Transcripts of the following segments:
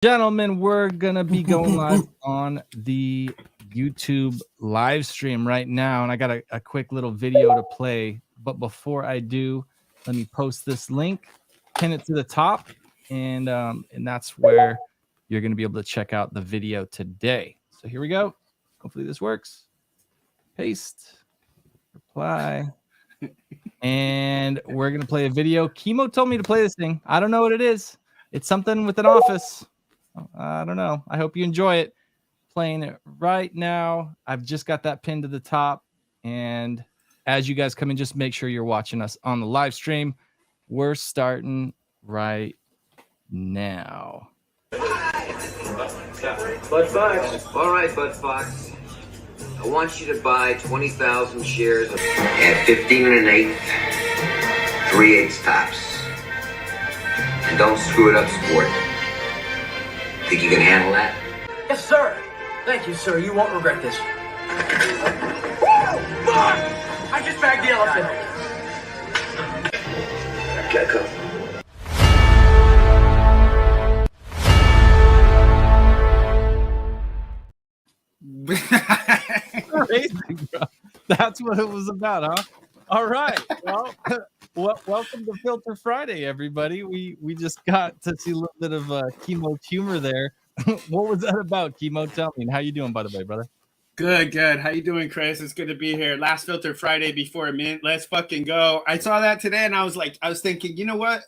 Gentlemen, we're gonna be going live on the YouTube live stream right now, and I got a quick little video to play. But before I do, let me post this link, pin it to the top, and that's where you're gonna be able to check out the video today. So here we go. Hopefully this works. Paste, reply, and we're gonna play a video. Chemo told me to play this thing. I don't know what it is. It's something with an office. I don't know. I hope you enjoy it. Playing it right now. I've just got that pinned to the top. And as you guys come in, just make sure you're watching us on the live stream. We're starting right now. Bud Fox. All right, Bud Fox. I want you to buy 20,000 shares at 15 1/8, 3/8 tops. And don't screw it up, sport. Think you can handle that? Yes, sir. Thank you, sir. You won't regret this. Woo! Fuck! I just bagged the elephant. Gecko. Crazy, bro. That's what it was about, huh? All right. Well, welcome to Filter Friday, everybody. We just got to see a little bit of Chemo's humor there. What was that about, Chemo? Tell me. And how you doing, by the way, brother? Good. How you doing, Chris? It's good to be here. Last Filter Friday before a minute. Let's fucking go. I saw that today, and I was thinking, you know what?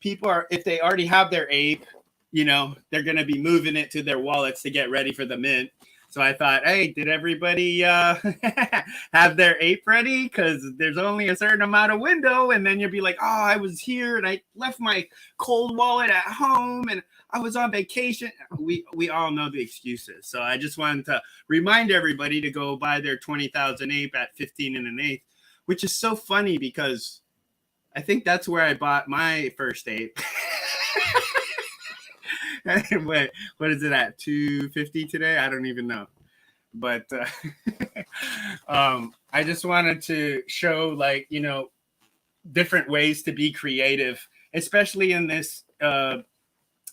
People are, if they already have their ape, they're gonna be moving it to their wallets to get ready for the mint. So I thought, hey, did everybody have their ape ready? Because there's only a certain amount of window, and then you'll be like, oh, I was here and I left my cold wallet at home and I was on vacation. We all know the excuses. So I just wanted to remind everybody to go buy their 20,000 ape at 15 1/8, which is so funny because I think that's where I bought my first ape. What is it at 250 today? I don't even know, but I just wanted to show different ways to be creative, especially in this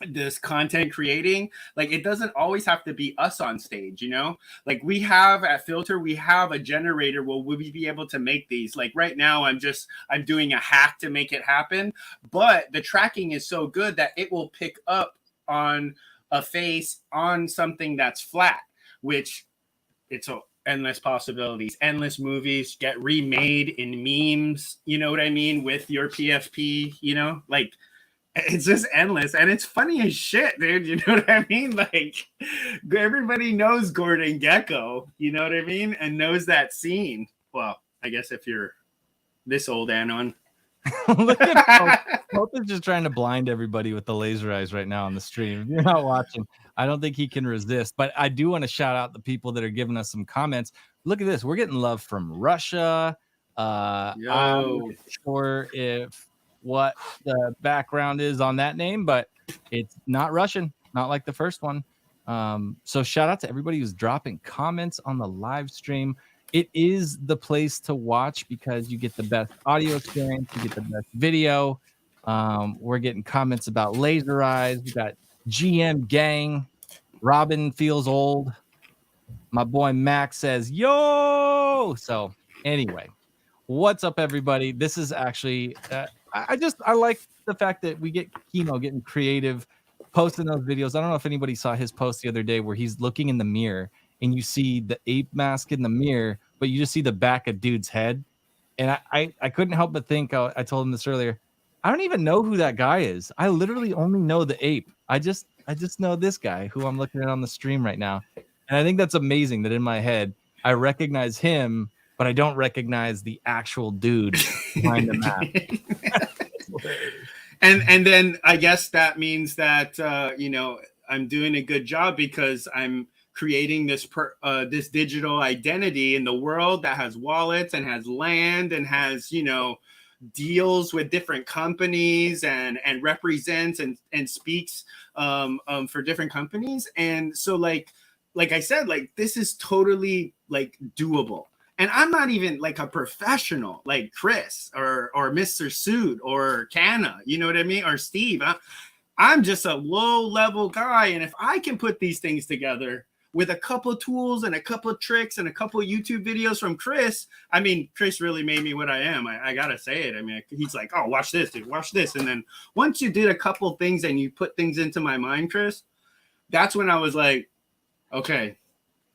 this content creating. Like, it doesn't always have to be us on stage, like we have at Filter, we have a generator where we'll be able to make these. Like right now I'm doing a hack to make it happen, but the tracking is so good that it will pick up on a face on something that's flat, which it's endless possibilities, endless movies get remade in memes, you know what I mean, with your PFP, like it's just endless, and it's funny as shit, dude, you know what I mean? Like, everybody knows Gordon Gecko, you know what I mean, and knows that scene. Well, I guess if you're this old, Anon. Look at Hope is just trying to blind everybody with the laser eyes right now on the stream. If you're not watching, I don't think he can resist. But I do want to shout out the people that are giving us some comments. Look at this. We're getting love from Russia. I'm not sure if what the background is on that name, but it's not Russian, not like the first one. So shout out to everybody who's dropping comments on the live stream. It is the place to watch because you get the best audio experience, you get the best video. We're getting comments about laser eyes. We got GM Gang. Robin feels old. My boy Max says, yo. So anyway, what's up, everybody? This is actually, I like the fact that we get Chemo getting creative, posting those videos. I don't know if anybody saw his post the other day where he's looking in the mirror and you see the ape mask in the mirror, but you just see the back of dude's head. And I couldn't help but think, I told him this earlier, I don't even know who that guy is. I literally only know the ape. I just know this guy who I'm looking at on the stream right now. And I think that's amazing that in my head, I recognize him, but I don't recognize the actual dude behind the mask. And then I guess that means that, I'm doing a good job because I'm creating this this digital identity in the world that has wallets and has land and has, deals with different companies and represents and speaks for different companies. And so like I said, like, this is totally like doable. And I'm not even like a professional like Chris or Mr. Suit or Canna, you know what I mean? Or Steve. I'm just a low level guy. And if I can put these things together with a couple of tools and a couple of tricks and a couple of YouTube videos from Chris, I mean, Chris really made me what I am. I got to say it. I mean, he's like, oh, watch this, dude, watch this. And then once you did a couple of things and you put things into my mind, Chris, that's when I was like, okay,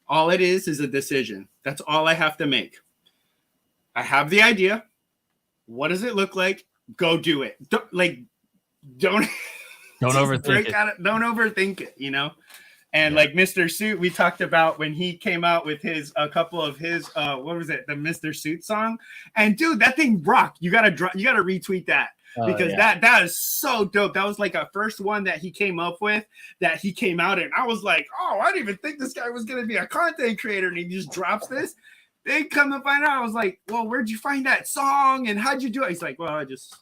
all it is a decision. That's all I have to make. I have the idea. What does it look like? Go do it. Don't overthink it. Don't overthink it, you know? And like Mr. Suit, we talked about when he came out with a couple of his, what was it? The Mr. Suit song. And dude, that thing rocked. You gotta retweet that. Because that is so dope. That was like a first one that he came up with that he came out in. I was like, oh, I didn't even think this guy was going to be a content creator. And he just drops this. They come to find out. I was like, well, where'd you find that song? And how'd you do it? He's like, well, I just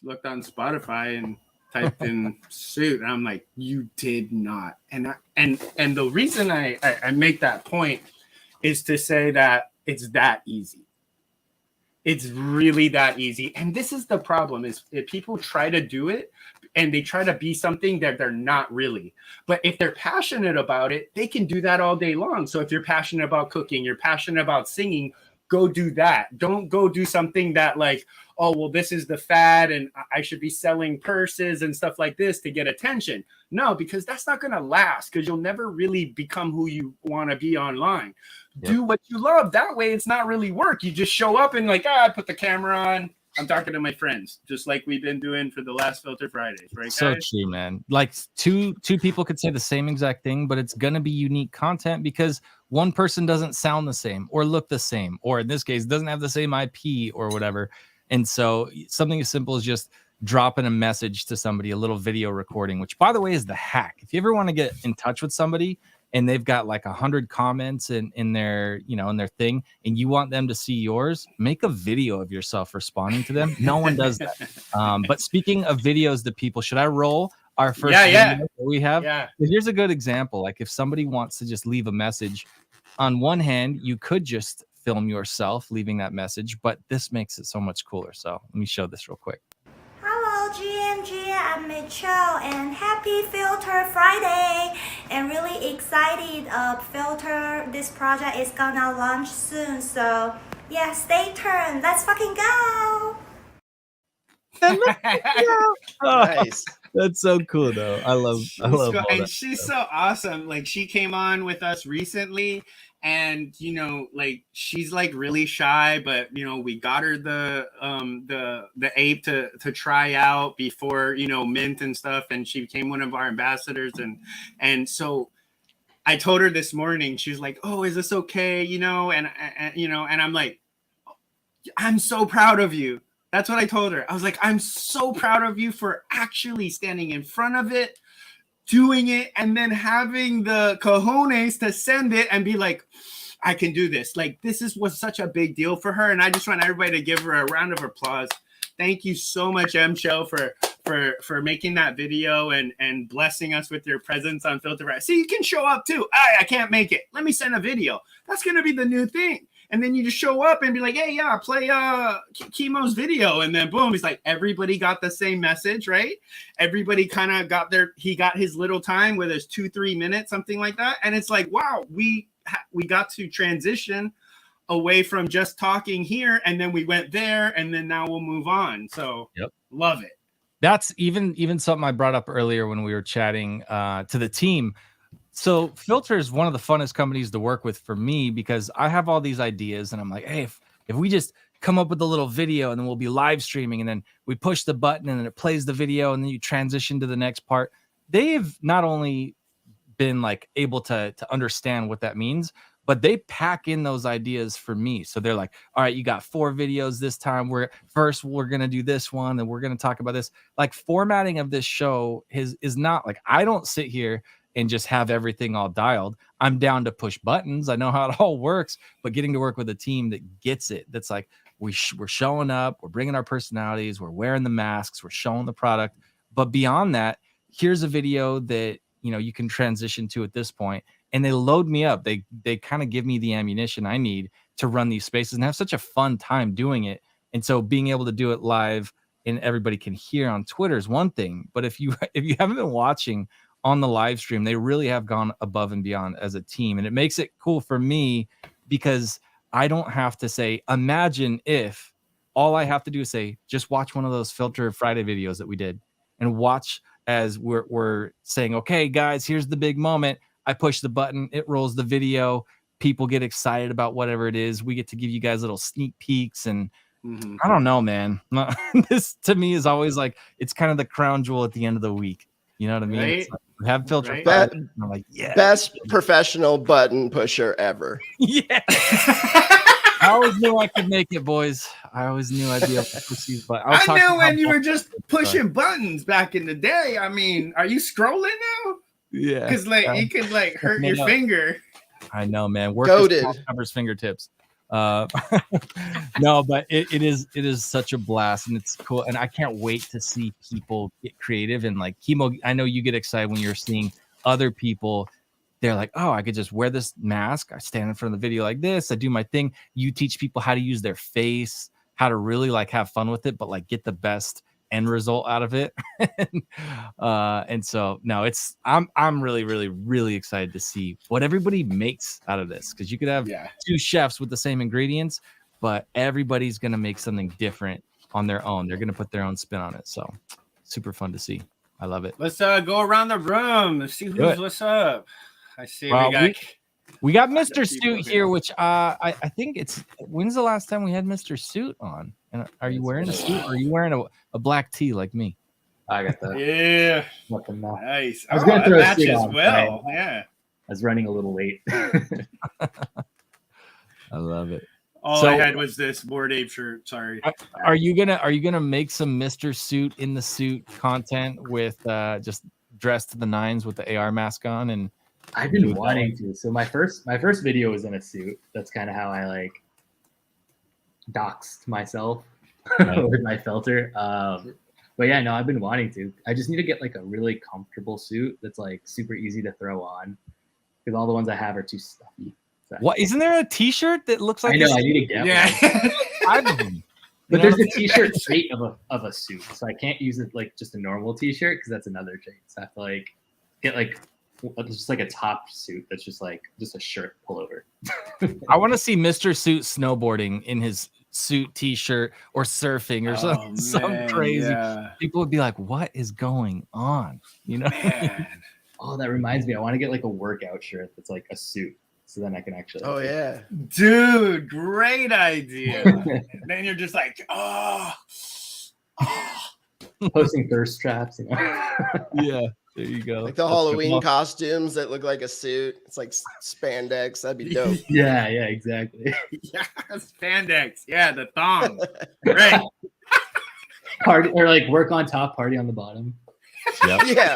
looked on Spotify and typed in Suit. And I'm like, you did not. And the reason I make that point is to say that it's that easy. It's really that easy. And this is the problem is if people try to do it and they try to be something that they're not really. But if they're passionate about it, they can do that all day long. So if you're passionate about cooking, you're passionate about singing, go do that. Don't go do something that like, oh, well, this is the fad and I should be selling purses and stuff like this to get attention. No, because that's not going to last because you'll never really become who you want to be online. Yep. Do what you love. That way it's not really work. You just show up and like, I put the camera on. I'm talking to my friends, just like we've been doing for the last Filter Fridays, right? So guys? true, man. Like two people could say the same exact thing, but it's going to be unique content because one person doesn't sound the same or look the same, or in this case, doesn't have the same IP or whatever. And so something as simple as just dropping a message to somebody, a little video recording, which by the way is the hack. If you ever want to get in touch with somebody and they've got like 100 comments in their, in their thing, and you want them to see yours, make a video of yourself responding to them. No one does that. But speaking of videos to people, should I roll our first video that we have? Yeah. Here's a good example. Like if somebody wants to just leave a message, on one hand, you could just film yourself leaving that message, but this makes it so much cooler. So let me show this real quick. Hello GMG, I'm Mitchell and happy Filter Friday, and really excited Filter, this project is gonna launch soon, so yeah, stay tuned. Let's fucking go. Nice. That's so cool though. I love all and that she's stuff. so awesome. Like she came on with us recently and like she's like really shy, but we got her the ape to try out before Mint and stuff, and she became one of our ambassadors, and so I told her this morning, she was like, oh, is this okay? And I'm like, I'm so proud of you. That's what I told her. I was like, I'm so proud of you for actually standing in front of it, doing it, and then having the cojones to send it and be like, I can do this. Like, this was such a big deal for her. And I just want everybody to give her a round of applause. Thank you so much, M. Show, for making that video and blessing us with your presence on Filter Friday. See, you can show up too. I can't make it. Let me send a video. That's going to be the new thing. And then you just show up and be like, hey, yeah, play Chemo's video. And then boom, he's like, everybody got the same message, right? Everybody kind of got he got his little time with his 2-3 minutes, something like that. And it's like, wow, we got to transition away from just talking here. And then we went there and then now we'll move on. So Love it. That's even something I brought up earlier when we were chatting to the team. So Filter is one of the funnest companies to work with for me because I have all these ideas and I'm like, hey, if we just come up with a little video and then we'll be live streaming and then we push the button and then it plays the video and then you transition to the next part. They've not only been like able to understand what that means, but they pack in those ideas for me. So they're like, all right, you got 4 videos this time. We're going to do this one and we're going to talk about this. Like formatting of this show is not like, I don't sit here and just have everything all dialed. I'm down to push buttons. I know how it all works, but getting to work with a team that gets it, that's like, we're showing up, we're bringing our personalities, we're wearing the masks, we're showing the product. But beyond that, here's a video that, you can transition to at this point. And they load me up. They kind of give me the ammunition I need to run these spaces and have such a fun time doing it. And so being able to do it live and everybody can hear on Twitter is one thing, but if you haven't been watching on the live stream, they really have gone above and beyond as a team, and it makes it cool for me because I don't have to say, imagine if all I have to do is say, just watch one of those Filter Friday videos that we did and watch as we're saying, okay, guys, here's the big moment. I push the button, it rolls the video. People get excited about whatever it is. We get to give you guys little sneak peeks and I don't know, man. This to me is always like, it's kind of the crown jewel at the end of the week. You know what I mean? Right? It's like, we have Filter Right. Friday, and I'm like, yeah. Best professional button pusher ever. Yeah. I always knew I could make it, boys. I always knew I'd be able to push these buttons. I knew when you were just pushing buttons back in the day. I mean, are you scrolling now? Yeah. Because like it could like hurt your finger. I know, man. Work Goated. covers fingertips. No, but it is such a blast and it's cool. And I can't wait to see people get creative and like Chemo. I know you get excited when you're seeing other people. They're like, oh, I could just wear this mask. I stand in front of the video like this. I do my thing. You teach people how to use their face, how to really like have fun with it, but like get the best end result out of it. And so no, I'm really, really, really excited to see what everybody makes out of this. Cause you could have two chefs with the same ingredients, but everybody's going to make something different on their own. They're going to put their own spin on it. So super fun to see. I love it. Let's go around the room. Let's see what's up. I see Well, we got Mr. people Suit here, which I think it's when's the last time we had Mr. Suit on? And are you wearing a suit or are you wearing a black tee like me? I got that. Yeah. Nice. I was going to throw a suit on. Well, yeah. I was running a little late. I love it. All I had was this Bored Ape shirt. Sorry. Are you gonna make some Mr. Suit in the suit content with just dressed to the nines with the AR mask on? And I've been wanting to. So my first video was in a suit. That's kind of how I like doxed myself with my filter. But yeah, no, I've been wanting to. I just need to get like a really comfortable suit that's like super easy to throw on because all the ones I have are too stuffy. So what isn't there a T-shirt that looks like? I know. I need to get one. Five of them. But there's a T-shirt trait of a suit, so I can't use it like just a normal T-shirt because that's another trait. So I have to like get like just like a top suit that's just like just a shirt pullover. I want to see Mr. Suit snowboarding in his suit T-shirt or surfing or something crazy. Yeah. People would be like, "What is going on?" You know? Oh, that reminds me. I want to get like a workout shirt that's like a suit, so then I can actually. Oh yeah, dude, great idea. Then you're just like, posting thirst traps. You know? Yeah. There you go. Like the Halloween costumes that look like a suit. It's like spandex. That'd be dope. Yeah, exactly. Yeah, spandex. Yeah, the thong. Right. Party or like work on top, party on the bottom. Yep. Yeah.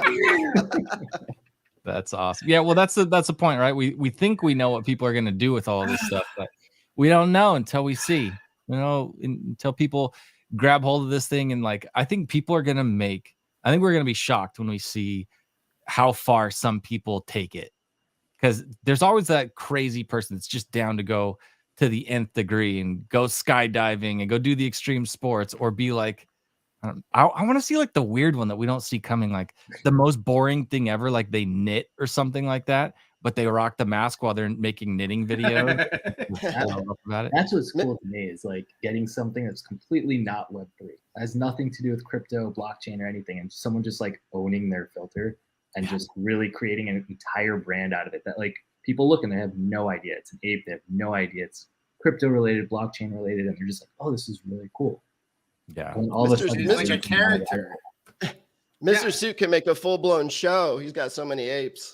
That's awesome. Yeah, well, that's the point, right? We think we know what people are gonna do with all of this stuff, but we don't know until we see. You know, until people grab hold of this thing and like I think we're gonna be shocked when we see how far some people take it. Because there's always that crazy person that's just down to go to the nth degree and go skydiving and go do the extreme sports or be like, I want to see like the weird one that we don't see coming, like the most boring thing ever, like they knit or something like that, but they rock the mask while they're making knitting videos. That's what's cool to me is like getting something that's completely not Web3. It has nothing to do with crypto, blockchain, or anything, and someone just like owning their filter and just really creating an entire brand out of it that like people look and they have no idea it's an ape, they have no idea it's crypto related, blockchain related, and they're just like, oh, this is really cool. Yeah, all Mr. Mr. like a character. Mr. Suit can make a full-blown show. He's got so many apes.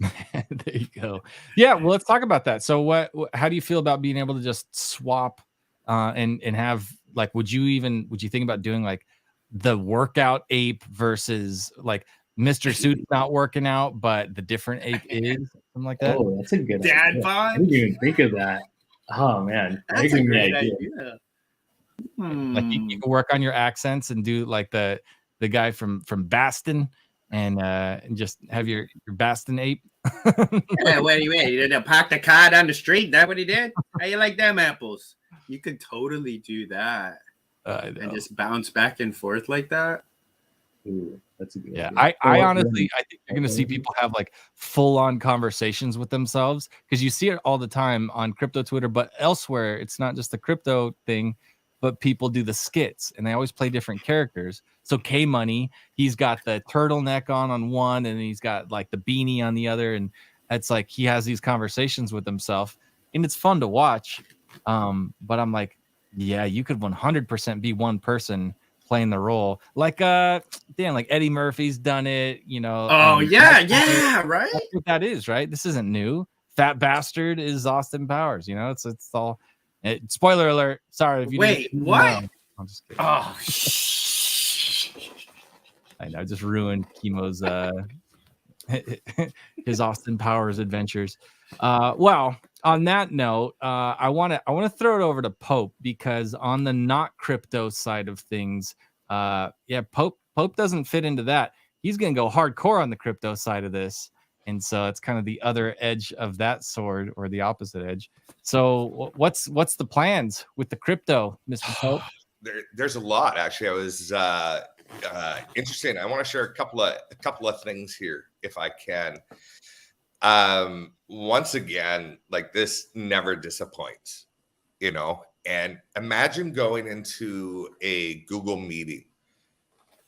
There you go. Yeah, well, let's talk about that. So how do you feel about being able to just swap and have like would you think about doing like the workout ape versus like Mr. Suit's not working out, but the different ape is something like that? Oh, that's a good dad idea. bod. I didn't even think of that. Oh man, That's a great idea. Like you can work on your accents and do like the guy from Baston and just have your Baston ape. Yeah, wait, you did park the car down the street? That what he did? How you like them apples? You could totally do that. and just bounce back and forth like that. Ooh, that's a good Yeah, idea. I honestly, I think you're gonna see people have like full-on conversations with themselves because you see it all the time on crypto Twitter, but elsewhere, it's not just the crypto thing, but people do the skits and they always play different characters. So K Money, he's got the turtleneck on one, and he's got like the beanie on the other, and it's like he has these conversations with himself, and it's fun to watch. But I'm like, yeah, you could 100% be one person playing the role, like Dan, like Eddie Murphy's done it, you know. Oh yeah, right. That's what that is, right? This isn't new. Fat Bastard is Austin Powers, you know. It's all. Spoiler alert. Sorry if you Wait, didn't what? know. I'm just kidding. Oh, I know, just ruined Chemo's his Austin Powers adventures. Well, on that note, I want to throw it over to Pope, because on the not crypto side of things, Pope doesn't fit into that. He's gonna go hardcore on the crypto side of this, and so it's kind of the other edge of that sword, or the opposite edge. So what's the plans with the crypto, Mr. Pope? There's a lot, actually. I was interesting. I want to share a couple of things here, if I can. Once again, like, this never disappoints, you know. And imagine going into a Google meeting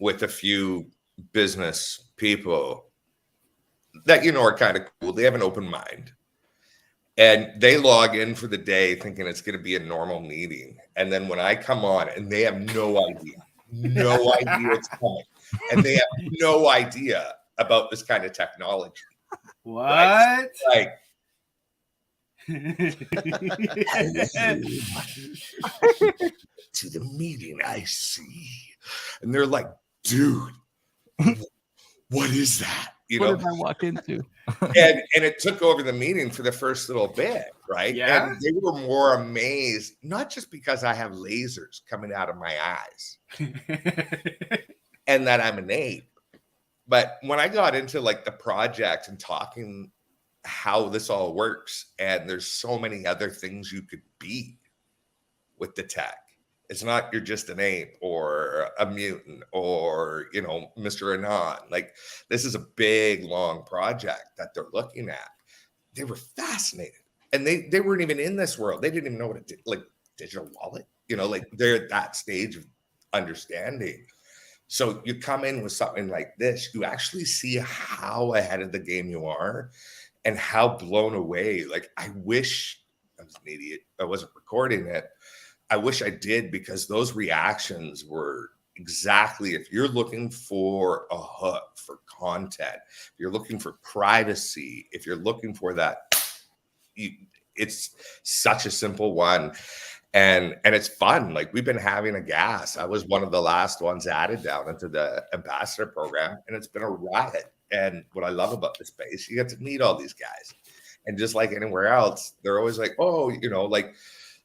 with a few business people that, you know, are kind of cool. They have an open mind, and they log in for the day thinking it's going to be a normal meeting. And then when I come on, and they have no idea it's coming, and they have no idea about this kind of technology. What? Right? Like, to the meeting, I see. And they're like, dude, what is that? You know, what did I walk into? and it took over the meeting for the first little bit, right? Yeah. And they were more amazed, not just because I have lasers coming out of my eyes and that I'm an ape, but when I got into like the project and talking how this all works, and there's so many other things you could be with the tech. It's not you're just an ape or a mutant or, you know, Mr. Anon. Like, this is a big, long project that they're looking at. They were fascinated. And they weren't even in this world. They didn't even know what it did, like digital wallet. You know, like, they're at that stage of understanding. So you come in with something like this, you actually see how ahead of the game you are and how blown away. Like, I wish I was an idiot. I wasn't recording it. I wish I did, because those reactions were exactly, if you're looking for a hook for content, if you're looking for privacy, if you're looking for that, it's such a simple one. And it's fun. Like, we've been having a gas. I was one of the last ones added down into the ambassador program, and it's been a riot. And what I love about this space, you get to meet all these guys. And just like anywhere else, they're always like, oh, you know, like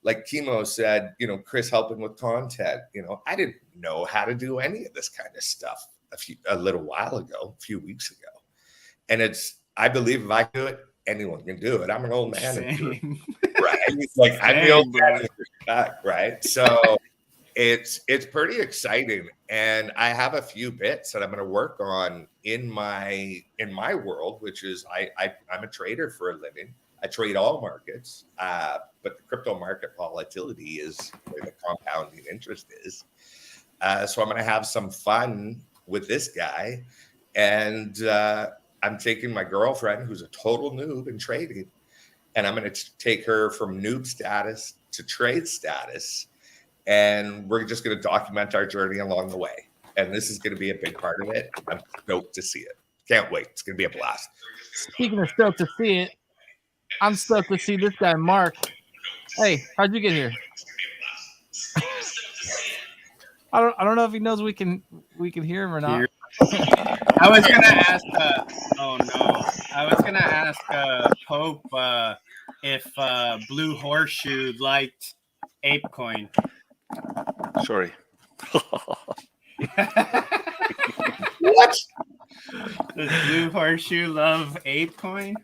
Chemo said, you know, Chris helping with content. You know, I didn't know how to do any of this kind of stuff a little while ago, a few weeks ago. And I believe if I do it, anyone can do it. I'm an old man, right? Like, I'm the old man, right? So it's pretty exciting, and I have a few bits that I'm going to work on in my world, which is I'm a trader for a living. I trade all markets, but the crypto market volatility is where the compounding interest is. So I'm going to have some fun with this guy, and I'm taking my girlfriend, who's a total noob in trading, and I'm going to take her from noob status to trade status, and we're just going to document our journey along the way. And this is going to be a big part of it. I'm stoked to see it. Can't wait. It's going to be a blast. Speaking of stoked to see it, I'm stoked to see this guy, Mark. Hey, how'd you get here? I don't know if he knows we can hear him or not. I was gonna ask. I was gonna ask Pope if Blue Horseshoe liked ApeCoin. Sorry. What? Does Blue Horseshoe love ApeCoin?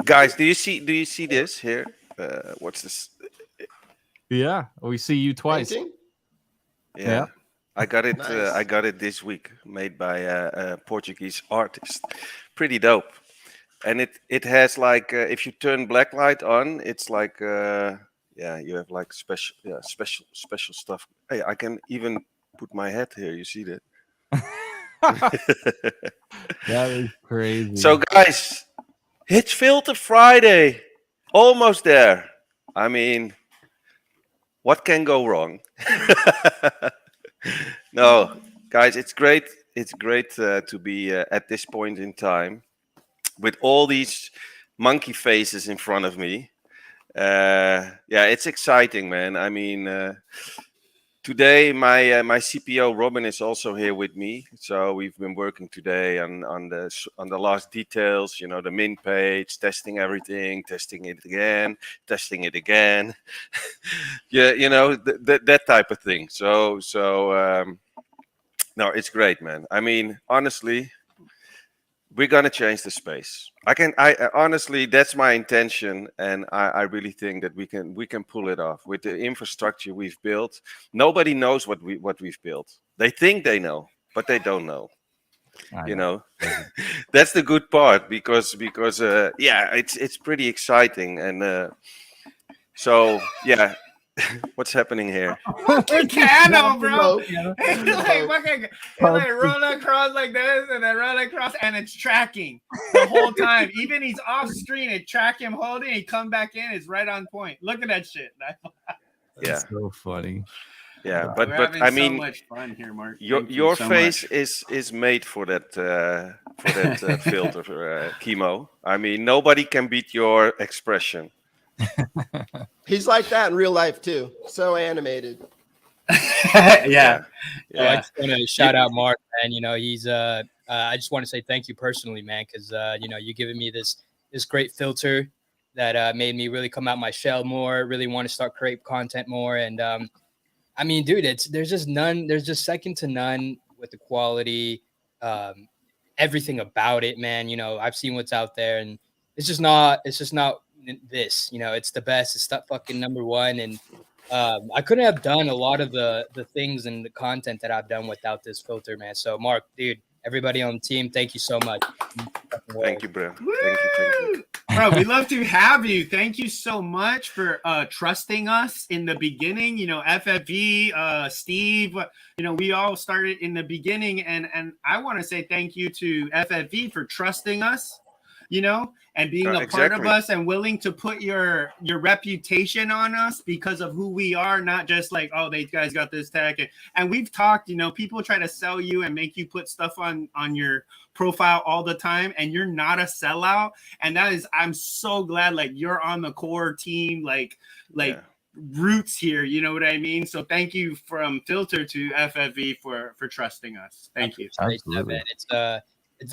Guys, do you see this here? What's this? Yeah, we see you twice. Painting? Yeah. I got it. Nice. I got it this week, made by a Portuguese artist. Pretty dope. And it has like if you turn blacklight on, it's like yeah, you have like special stuff. Hey, I can even put my head here. You see that? That is crazy. So guys, it's Filter Friday. Almost there. I mean, what can go wrong? No, guys, it's great. It's great to be at this point in time with all these monkey faces in front of me. Yeah, it's exciting, man. I mean, today my CPO Robin is also here with me. So we've been working today on the last details. You know, the min page, testing everything, testing it again. Yeah, you know that type of thing. So no, it's great, man. I mean, honestly, we're gonna change the space. I honestly, that's my intention, and I really think that we can pull it off with the infrastructure we've built. Nobody knows what we've built. They think they know, but they don't know. You know, that's the good part because yeah, it's pretty exciting, and so yeah. What's happening here? Fucking Cano, bro. Like run across like this and then run across, and it's tracking the whole time. Even he's off screen, it track him holding, he come back in, it's right on point. Look at that shit. Yeah, so funny. Yeah, We're but I mean, so much fun here, Mark. Your so face much. is made for that filter, Chemo. I mean, nobody can beat your expression. He's like that in real life too. So animated. Yeah. Well, I just want to shout out Mark, man. You know, he's I just want to say thank you personally, man, because you know, you giving me this great filter that made me really come out my shell more, really want to start create content more. And I mean, dude, there's just second to none with the quality, everything about it, man. You know, I've seen what's out there, and it's just not this, you know, it's the best. It's that fucking number one. And I couldn't have done a lot of the things and the content that I've done without this filter, man. So Mark, dude, everybody on the team, thank you so much. Thank you, bro. Thank you. Bro, we love to have you. Thank you so much for trusting us in the beginning. You know, FFV, Steve, you know, we all started in the beginning, and I want to say thank you to FFV for trusting us, you know, and being a part of us and willing to put your reputation on us because of who we are, not just like, oh, they guys got this tech. And we've talked, you know, people try to sell you and make you put stuff on your profile all the time, and you're not a sellout. And that is, I'm so glad like you're on the core team, like roots here, you know what I mean? So thank you from Filter to FFV for trusting us. Thank you. Man.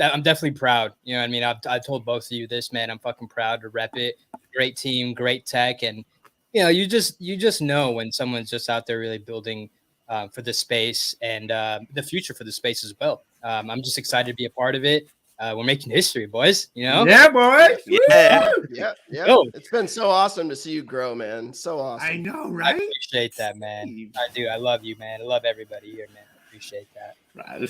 I'm definitely proud. You know what I mean? I've told both of you this, man. I'm fucking proud to rep it. Great team, great tech. And, you know, you just know when someone's just out there really building for the space and the future for the space as well. I'm just excited to be a part of it. We're making history, boys. You know? Yeah, boy. Yeah. It's been so awesome to see you grow, man. So awesome. I know, right? I appreciate that, man. I do. I love you, man. I love everybody here, man. Appreciate that.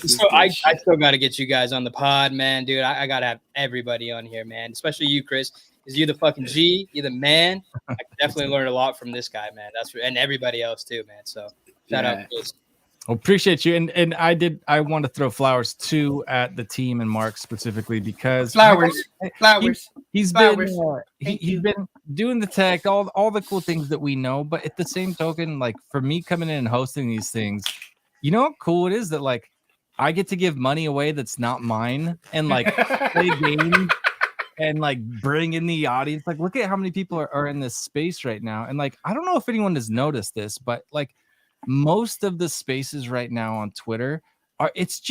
So I still got to get you guys on the pod, man, dude. I got to have everybody on here, man, especially you, Chris, because you're the fucking G. You're the man. I can definitely learn a lot from this guy, man. And everybody else too, man. So shout out, Chris. Well, appreciate you. And I want to throw flowers too at the team and Mark specifically because he's been doing the tech, all the cool things that we know. But at the same token, like for me coming in and hosting these things, you know how cool it is that like I get to give money away that's not mine and like play games and like bring in the audience. Like, look at how many people are in this space right now. And like, I don't know if anyone has noticed this, but like most of the spaces right now on Twitter it's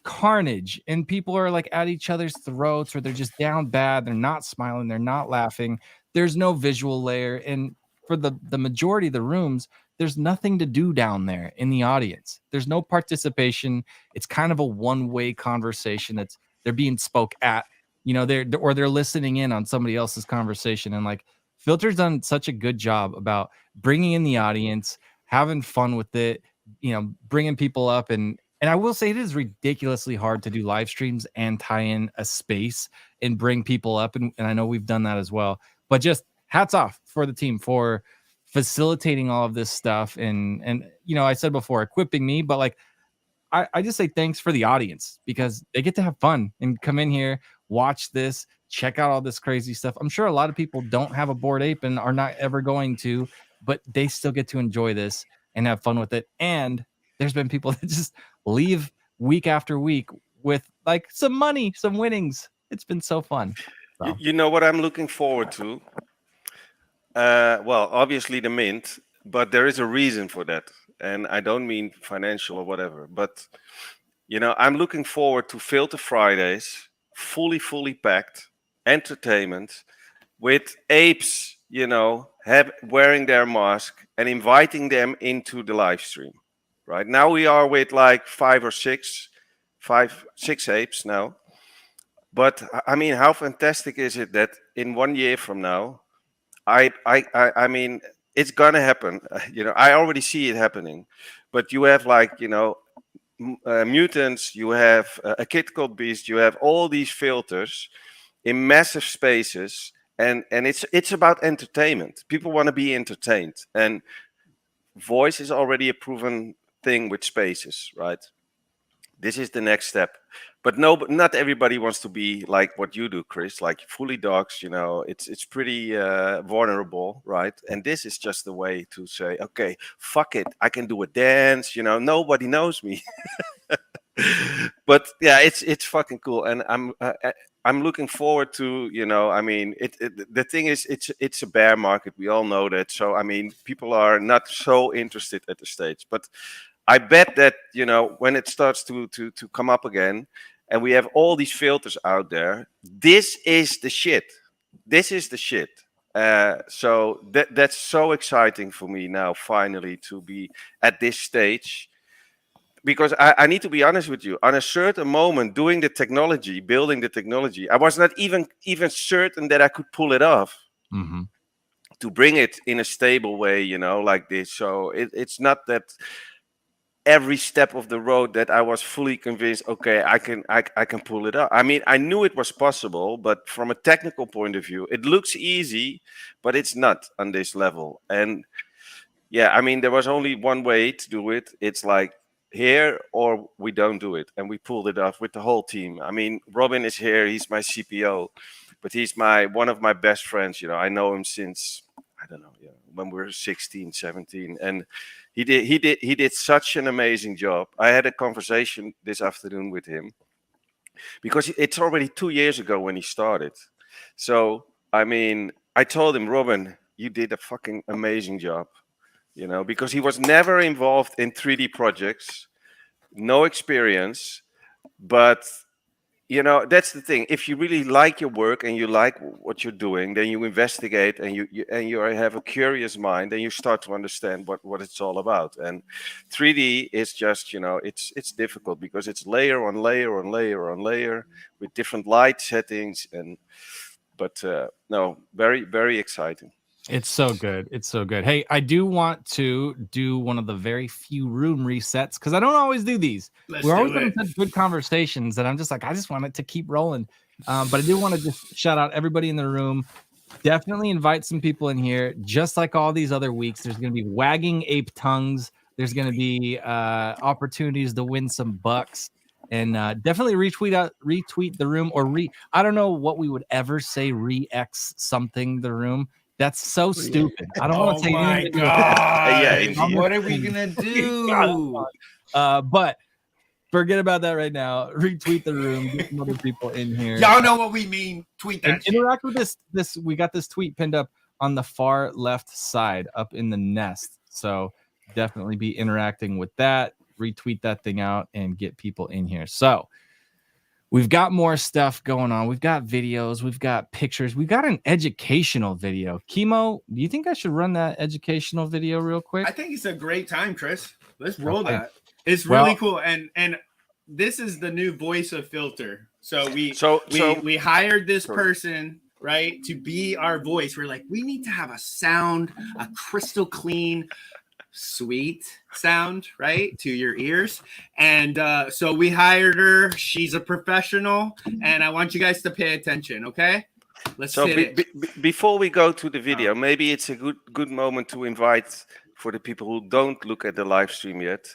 carnage and people are like at each other's throats or they're just down bad. They're not smiling. They're not laughing. There's no visual layer. And for the majority of the rooms, there's nothing to do down there in the audience. There's no participation. It's kind of a one-way conversation. They're being spoke at, you know, they're listening in on somebody else's conversation. And like Filter's done such a good job about bringing in the audience, having fun with it, bringing people up. And I will say it is ridiculously hard to do live streams and tie in a space and bring people up. And I know we've done that as well, but just hats off for the team for facilitating all of this stuff. And I said before, equipping me, but like, I just say thanks for the audience, because they get to have fun and come in here, watch this, check out all this crazy stuff. I'm sure a lot of people don't have a Bored Ape and are not ever going to, but they still get to enjoy this and have fun with it. And there's been people that just leave week after week with like some money, some winnings. It's been so fun. So. You know what I'm looking forward to? Well, obviously the mint, but there is a reason for that. And I don't mean financial or whatever, but I'm looking forward to Filter Fridays, fully packed, entertainment, with apes, wearing their mask and inviting them into the live stream. Right now we are with like 5 or 6 apes now. But I mean, how fantastic is it that in 1 year from now, I mean, it's gonna happen. I already see it happening. But you have like, mutants, you have a kid called Beast, you have all these filters in massive spaces, and it's about entertainment. People want to be entertained, and voice is already a proven thing with spaces, right? This is the next step. But not everybody wants to be like what you do, Chris, like fully dogs, it's pretty vulnerable, right? And this is just the way to say, okay, fuck it, I can do a dance, nobody knows me. But yeah, it's fucking cool. And I'm looking forward to, I mean, the thing is, it's a bear market. We all know that. So, I mean, people are not so interested at the stage, but I bet that, when it starts to come up again, and we have all these filters out there, this is the shit. This is the shit. So that's so exciting for me now, finally, to be at this stage. Because I need to be honest with you, on a certain moment, doing the technology, building the technology, I was not even certain that I could pull it off. Mm-hmm. To bring it in a stable way, like this. So it's not that every step of the road that I was fully convinced, okay, I can pull it up. I mean, I knew it was possible, but from a technical point of view, it looks easy, but it's not on this level. And yeah, I mean, there was only one way to do it. It's like here or we don't do it. And we pulled it off with the whole team. I mean, Robin is here. He's my CPO, but he's one of my best friends. I know him since, I don't know, when we were 16, 17. And he did such an amazing job. I had a conversation this afternoon with him because it's already 2 years ago when he started. So, I mean, I told him, Robin, you did a fucking amazing job, because he was never involved in 3D projects, no experience, but that's the thing. If you really like your work and you like what you're doing, then you investigate and you have a curious mind, and you start to understand what it's all about. And 3D is just, it's difficult because it's layer on layer on layer on layer with different light settings. But no, very, very exciting. It's so good. It's so good. Hey, I do want to do one of the very few room resets because I don't always do these. We're always having such good conversations that I'm just like, I just want it to keep rolling. But I do want to just shout out everybody in the room. Definitely invite some people in here. Just like all these other weeks, there's going to be wagging ape tongues. There's going to be opportunities to win some bucks. And definitely retweet the room, or I don't know what we would ever say, re-X something the room. That's so stupid. I don't want to say anything. Yeah, what are we gonna do? But forget about that right now. Retweet the room. Get some other people in here. Y'all know what we mean. Tweet that. Interact with this. We got this tweet pinned up on the far left side, up in the nest. So definitely be interacting with that. Retweet that thing out and get people in here. So we've got more stuff going on. We've got videos. We've got pictures. We've got an educational video. Chemo, do you think I should run that educational video real quick? I think it's a great time, Chris. Let's roll that. It's really cool. And this is the new voice of Filter. So we hired this person, right, to be our voice. We're like, we need to have a sound, a crystal clean sweet sound, right, to your ears. And so we hired her. She's a professional, and I want you guys to pay attention, okay? Let's So hit it. before we go to the video, maybe it's a good moment to invite, for the people who don't look at the live stream yet,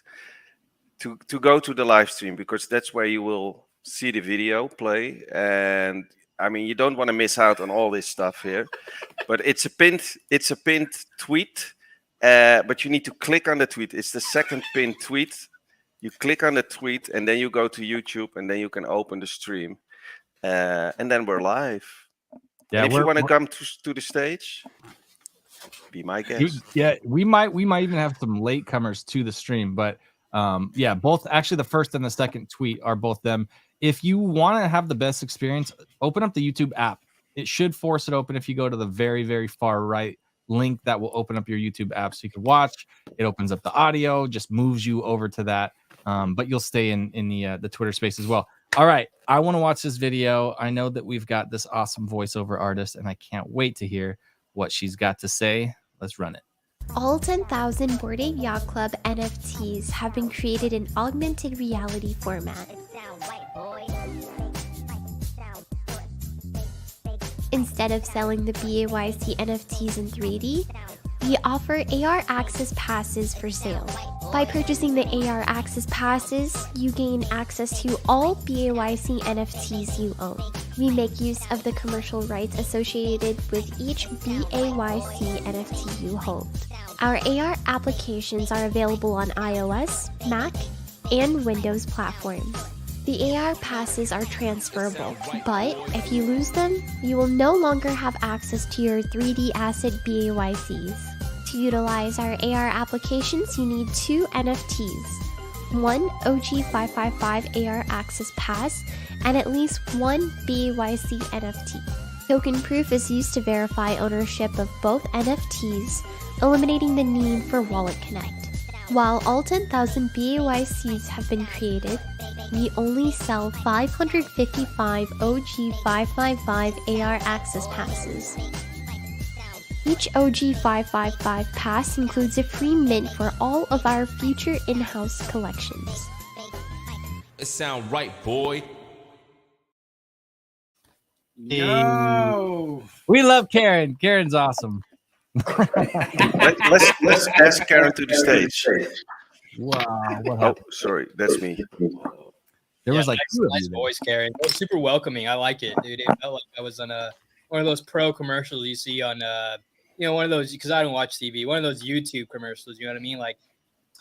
to go to the live stream, because that's where you will see the video play. And I mean, you don't want to miss out on all this stuff here. But it's a pinned tweet. But you need to click on the tweet. It's the second pinned tweet. You click on the tweet, and then you go to YouTube, and then you can open the stream, and then we're live. Yeah, and if you want to come to the stage, be my guest. Yeah, we might even have some latecomers to the stream, but yeah, both actually the first and the second tweet are both them. If you want to have the best experience, open up the YouTube app. It should force it open if you go to the very, very far right link. That will open up your YouTube app so you can watch. It opens up the audio, just moves you over to that. But you'll stay in the Twitter space as well. All right, I want to watch this video. I know that we've got this awesome voiceover artist, and I can't wait to hear what she's got to say. Let's run it. All 10,000 Bored Ape Yacht Club NFTs have been created in augmented reality format. Instead of selling the BAYC NFTs in 3D, we offer AR Access Passes for sale. By purchasing the AR Access Passes, you gain access to all BAYC NFTs you own. We make use of the commercial rights associated with each BAYC NFT you hold. Our AR applications are available on iOS, Mac, and Windows platforms. The AR passes are transferable, but if you lose them, you will no longer have access to your 3D asset BAYCs. To utilize our AR applications, you need 2 NFTs, one OG555 AR Access Pass, and at least one BAYC NFT. Token proof is used to verify ownership of both NFTs, eliminating the need for Wallet Connect. While all 10,000 BAYCs have been created, we only sell 555 OG555 AR Access Passes. Each OG555 pass includes a free mint for all of our future in-house collections. It sound right, boy. Yo, we love Karen. Karen's awesome. let's ask Karen to the stage. Wow. Oh, sorry, that's me. There was like nice voice, Karen. It was super welcoming. I like it, dude. It felt like I was on one of those pro commercials you see on one of those, because I don't watch TV, one of those YouTube commercials. You know what I mean? Like,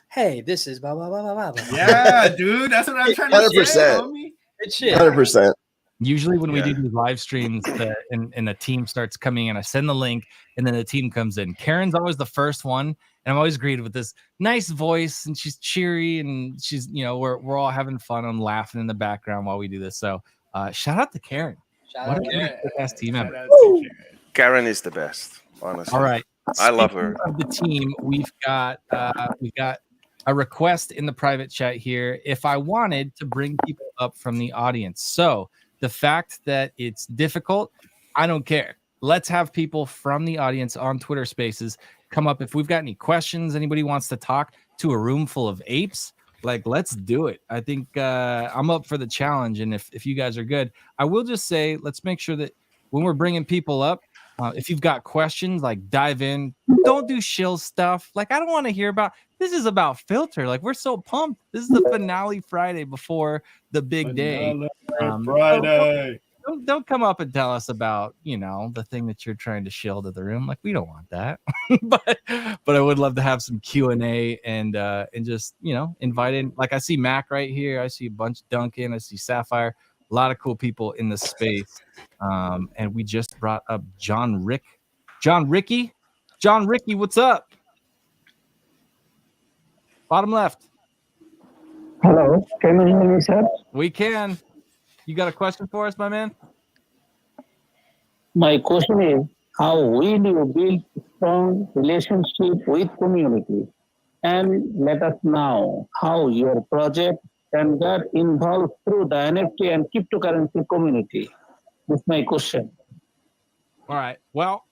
hey, this is blah blah blah blah blah. Yeah, dude, that's what I'm trying to say, homie. It's shit. 100%. Usually when we do these live streams and the team starts coming in, I send the link and then the team comes in. Karen's always the first one, and I'm always greeted with this nice voice, and she's cheery, and she's, we're all having fun and laughing in the background while we do this. So shout out to Karen. Shout out to Karen. Best team ever. Karen is the best, honestly. All right. I love her. Of the team, we've got a request in the private chat here if I wanted to bring people up from the audience. So the fact that it's difficult, I don't care. Let's have people from the audience on Twitter Spaces come up. If we've got any questions, anybody wants to talk to a room full of apes, like, let's do it. I think I'm up for the challenge. And if you guys are good, I will just say, let's make sure that when we're bringing people up, if you've got questions, like, dive in. Don't do shill stuff. Like, I don't want to hear about, this is about Filter. Like, we're so pumped. This is the finale Friday before the big day. Friday. Don't come up and tell us about, the thing that you're trying to shill to the room. Like, we don't want that. but I would love to have some Q&A and just, invite in. Like, I see Mac right here. I see a bunch of Duncan. I see Sapphire. A lot of cool people in the space. And we just brought up John Ricky. John Ricky, what's up? Bottom left. Hello, can you hear me, sir? We can. You got a question for us, my man? My question is, how will you build strong relationship with community? And let us know how your project can get involved through the NFT and cryptocurrency community. That's my question. All right. Well,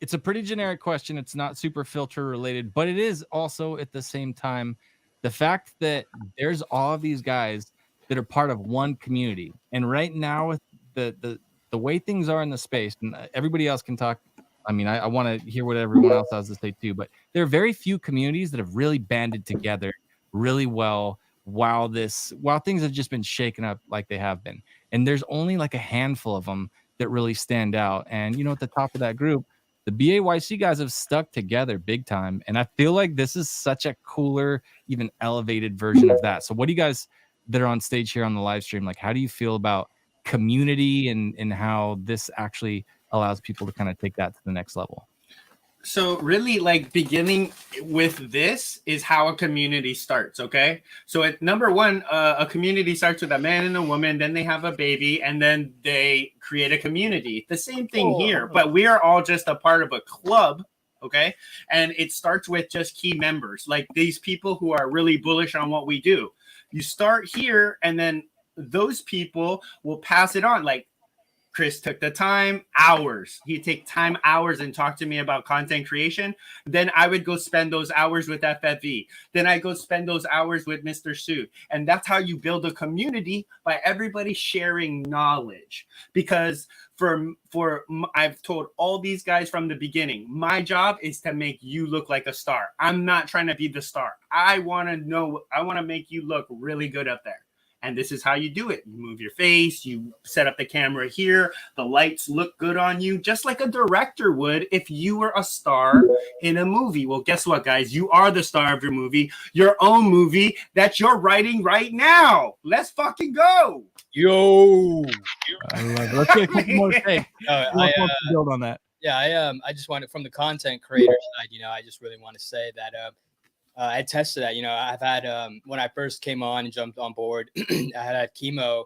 it's a pretty generic question. It's not super filter related, but it is also at the same time the fact that there's all of these guys that are part of one community. And right now with the way things are in the space, and everybody else can talk. I mean, I want to hear what everyone else has to say too, but there are very few communities that have really banded together really well while things have just been shaken up like they have been. And there's only like a handful of them that really stand out. And at the top of that group, the BAYC guys have stuck together big time. And I feel like this is such a cooler, even elevated version of that. So what do you guys that are on stage here on the live stream, like, how do you feel about community and how this actually allows people to kind of take that to the next level? So really, like, beginning with this is how a community starts. Okay, so at number one, a community starts with a man and a woman, then they have a baby, and then they create a community. The same thing here, but we are all just a part of a club. Okay, and it starts with just key members, like these people who are really bullish on what we do. You start here, and then those people will pass it on. Like, Chris took the time, hours. He'd take time, hours, and talk to me about content creation. Then I would go spend those hours with FFV. Then I go spend those hours with Mr. Su. And that's how you build a community, by everybody sharing knowledge. Because I've told all these guys from the beginning, my job is to make you look like a star. I'm not trying to be the star. I want to make you look really good up there. And this is how you do it. You move your face, you set up the camera here, the lights look good on you, just like a director would if you were a star in a movie. Well, guess what, guys? You are the star of your movie, your own movie that you're writing right now. Let's fucking go. Yo. I love it. Let's get a couple more takes. Build on that. Yeah, I just wanted, from the content creator side, I just really want to say that I tested that. I've had when I first came on and jumped on board, I had chemo.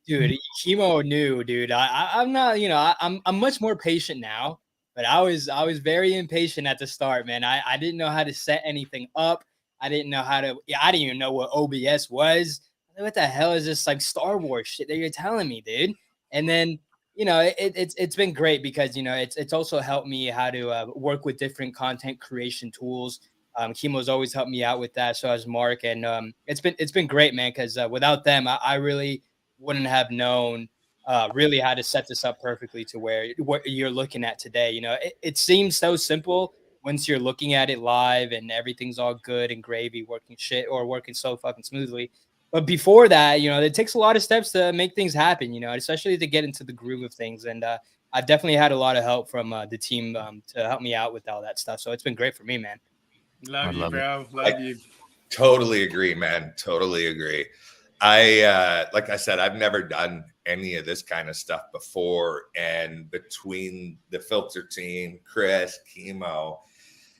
Dude, chemo knew, dude. I'm not, I'm much more patient now, but I was very impatient at the start, man. I didn't know how to set anything up. I didn't know how to. I didn't even know what OBS was. What the hell is this, like, Star Wars shit that you're telling me, dude? And then it's been great because it's also helped me how to work with different content creation tools. Chemo's always helped me out with that. So has Mark, and it's been great, man. Because without them, I really wouldn't have known really how to set this up perfectly to where what you're looking at today. It seems so simple once you're looking at it live and everything's all good and gravy, working so fucking smoothly. But before that, it takes a lot of steps to make things happen. Especially to get into the groove of things. And I've definitely had a lot of help from the team to help me out with all that stuff. So it's been great for me, man. Love you, bro. Love you. Totally agree, man. Totally agree. Like I said, I've never done any of this kind of stuff before. And between the filter team, Chris, Chemo,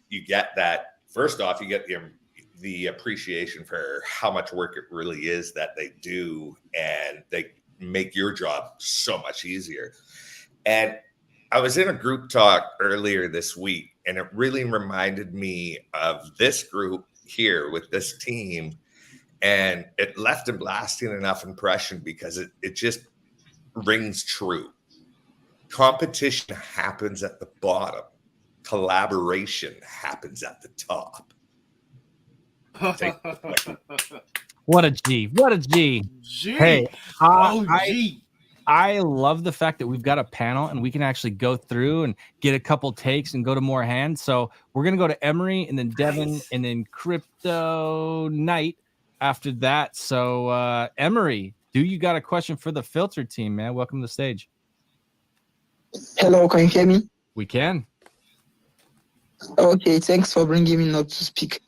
you get that. First off, you get the appreciation for how much work it really is that they do. And they make your job so much easier. And I was in a group talk earlier this week, and it really reminded me of this group here with this team. And it left a lasting enough impression because it just rings true. Competition happens at the bottom. Collaboration happens at the top. What a G. What a G. Hey, I love the fact that we've got a panel and we can actually go through and get a couple takes and go to more hands. So we're going to go to Emery and then Devin and then Crypto Knight after that. So Emery, do you got a question for the filter team, man? Welcome to the stage. Hello, can you hear me? We can. Okay, thanks for bringing me up to speak.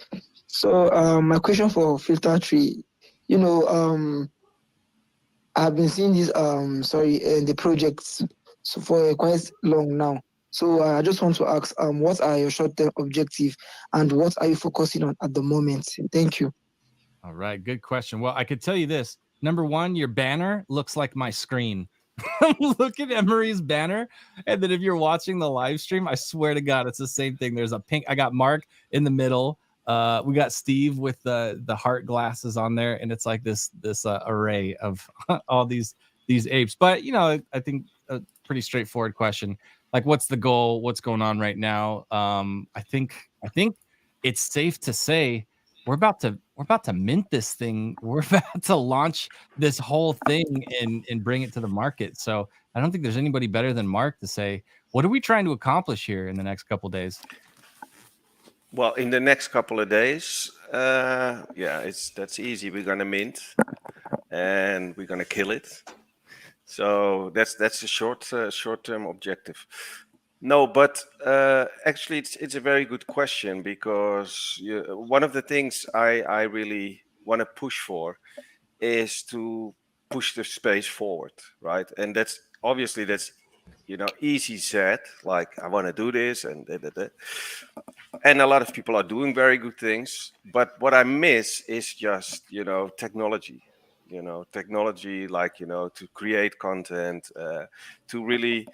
So my question for FILT3, I've been seeing this the projects for quite long now. So I just want to ask, what are your short-term objectives and what are you focusing on at the moment? Thank you. All right, good question. Well, I could tell you this. Number one, your banner looks like my screen. Look at Emery's banner. And then if you're watching the live stream, I swear to God, it's the same thing. There's a pink. I got Mark in the middle. We got Steve with the heart glasses on there, and it's like this array of all these apes. But I think a pretty straightforward question. like what's the goal, what's going on right now. I think it's safe to say we're about to mint this thing. We're about to launch this whole thing and bring it to the market. So I don't think there's anybody better than Mark to say, what are we trying to accomplish here in the next couple of days? Well, in the next couple of days, yeah, that's easy. We're gonna mint, and we're gonna kill it. So that's a short-term objective. No, but actually, it's a very good question, because one of the things I really want to push for is to push the space forward, right? And that's obviously easy said, like I want to do this and and a lot of people are doing very good things, but what I miss is just technology, technology, like to create content, to really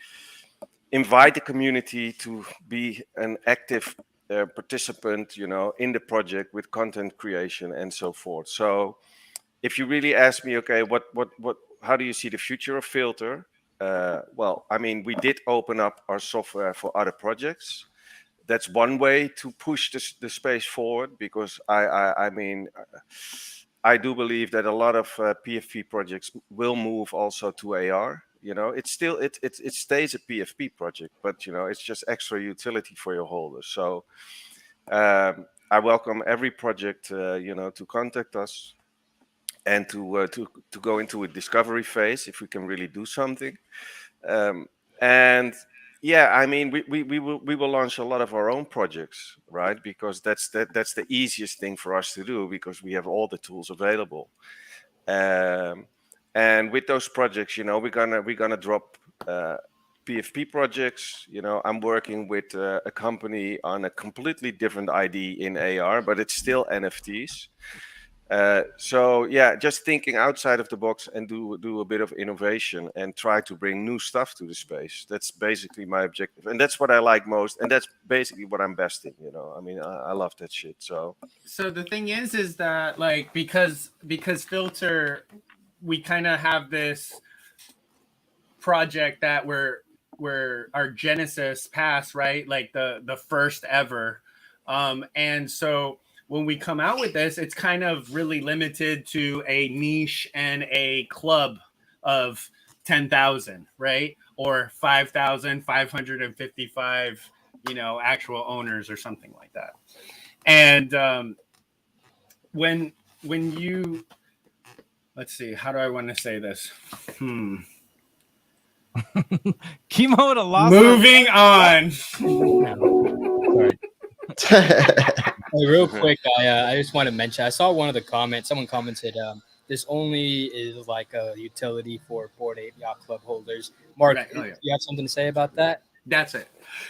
invite the community to be an active participant, in the project with content creation and so forth. So if you really ask me, okay, how do you see the future of Filter? Well, I mean, we did open up our software for other projects. That's one way to push the space forward, because I mean, I do believe that a lot of PFP projects will move also to AR. It's still it stays a PFP project, but it's just extra utility for your holders. So I welcome every project to contact us and to go into a discovery phase if we can really do something. And yeah, I mean, we will launch a lot of our own projects, right? Because that's the easiest thing for us to do, because we have all the tools available. And with those projects, we're gonna drop PFP projects. I'm working with a company on a completely different ID in AR, but it's still NFTs. So yeah, just thinking outside of the box and do a bit of innovation and try to bring new stuff to the space. That's basically my objective, and that's what I like most, and that's basically what I'm best in. I mean, I love that shit. So the thing is that, like, because Filter, we kind of have this project that we're our Genesis pass, right? Like the first ever, and so when we come out with this, it's kind of really limited to a niche and a club of 10,000, right? Or 5,555, actual owners or something like that. And when you, let's see, how do I want to say this? Chemo to lost. Moving on. Hey, real quick, I just want to mention, I saw one of the comments. Someone commented, this only is like a utility for Bored Ape Yacht Club holders. Mark, Right. Oh, yeah. you have something to say about that? That's it.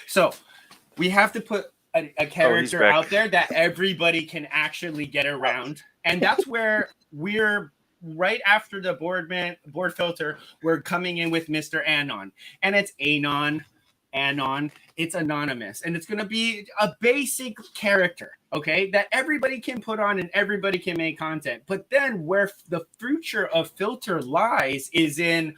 So we have to put a character out there that everybody can actually get around. And that's where we're right after the board filter, we're coming in with Mr. Anon. And it's Anon. It's anonymous, and it's going to be a basic character, okay, that everybody can put on and everybody can make content. But then where the future of Filter lies is in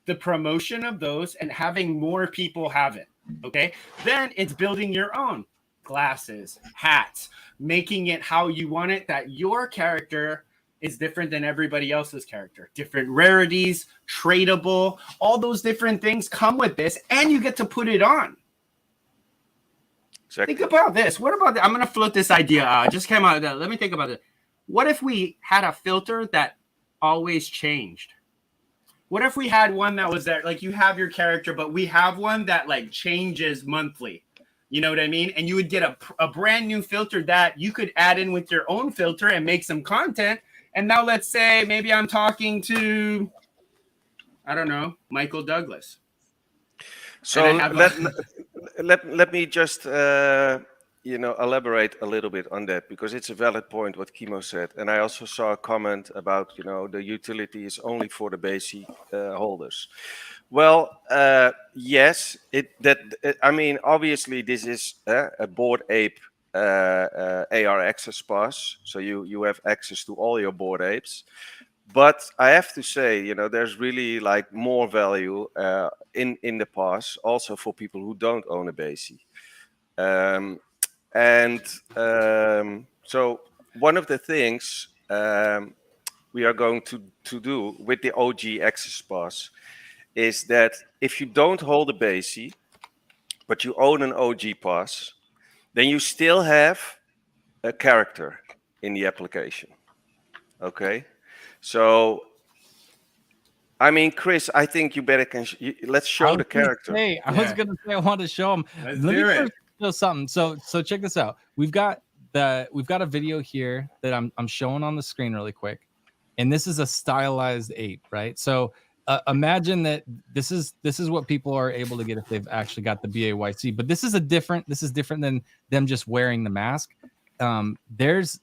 the promotion of those and having more people have it, okay? Then it's building your own glasses, hats, making it how you want it, that your character is different than everybody else's character. Different rarities, tradable, all those different things come with this, and you get to put it on. Exactly. Think about this. What about I'm going to float this idea out. Just came out. Let me think about it. What if we had a filter that always changed? What if we had one that was there, like you have your character, but we have one that like changes monthly? You know what I mean? And you would get a brand new filter that you could add in with your own filter and make some content. And now let's say maybe I'm talking to, I don't know, Michael Douglas. So let me just elaborate a little bit on that, because it's a valid point what Chemo said, and I also saw a comment about the utility is only for the basic holders. Well, yes, I mean, obviously this is a Bored Ape AR access pass, so you have access to all your Bored Apes. But I have to say, you know, there's really like more value in the pass, also for people who don't own a BASI. So one of the things we are going to do with the OG Access Pass is that if you don't hold a BASI, but you own an OG Pass, then you still have a character in the application. Okay, so I mean, Chris, I think you better let's show the character. I was gonna say I want to show them. Let's Let me do it. first show something. So check this out. We've got a video here that I'm showing on the screen really quick, and this is a stylized ape, right? So imagine that this is what people are able to get if they've actually got the BAYC. But this is different than them just wearing the mask. There's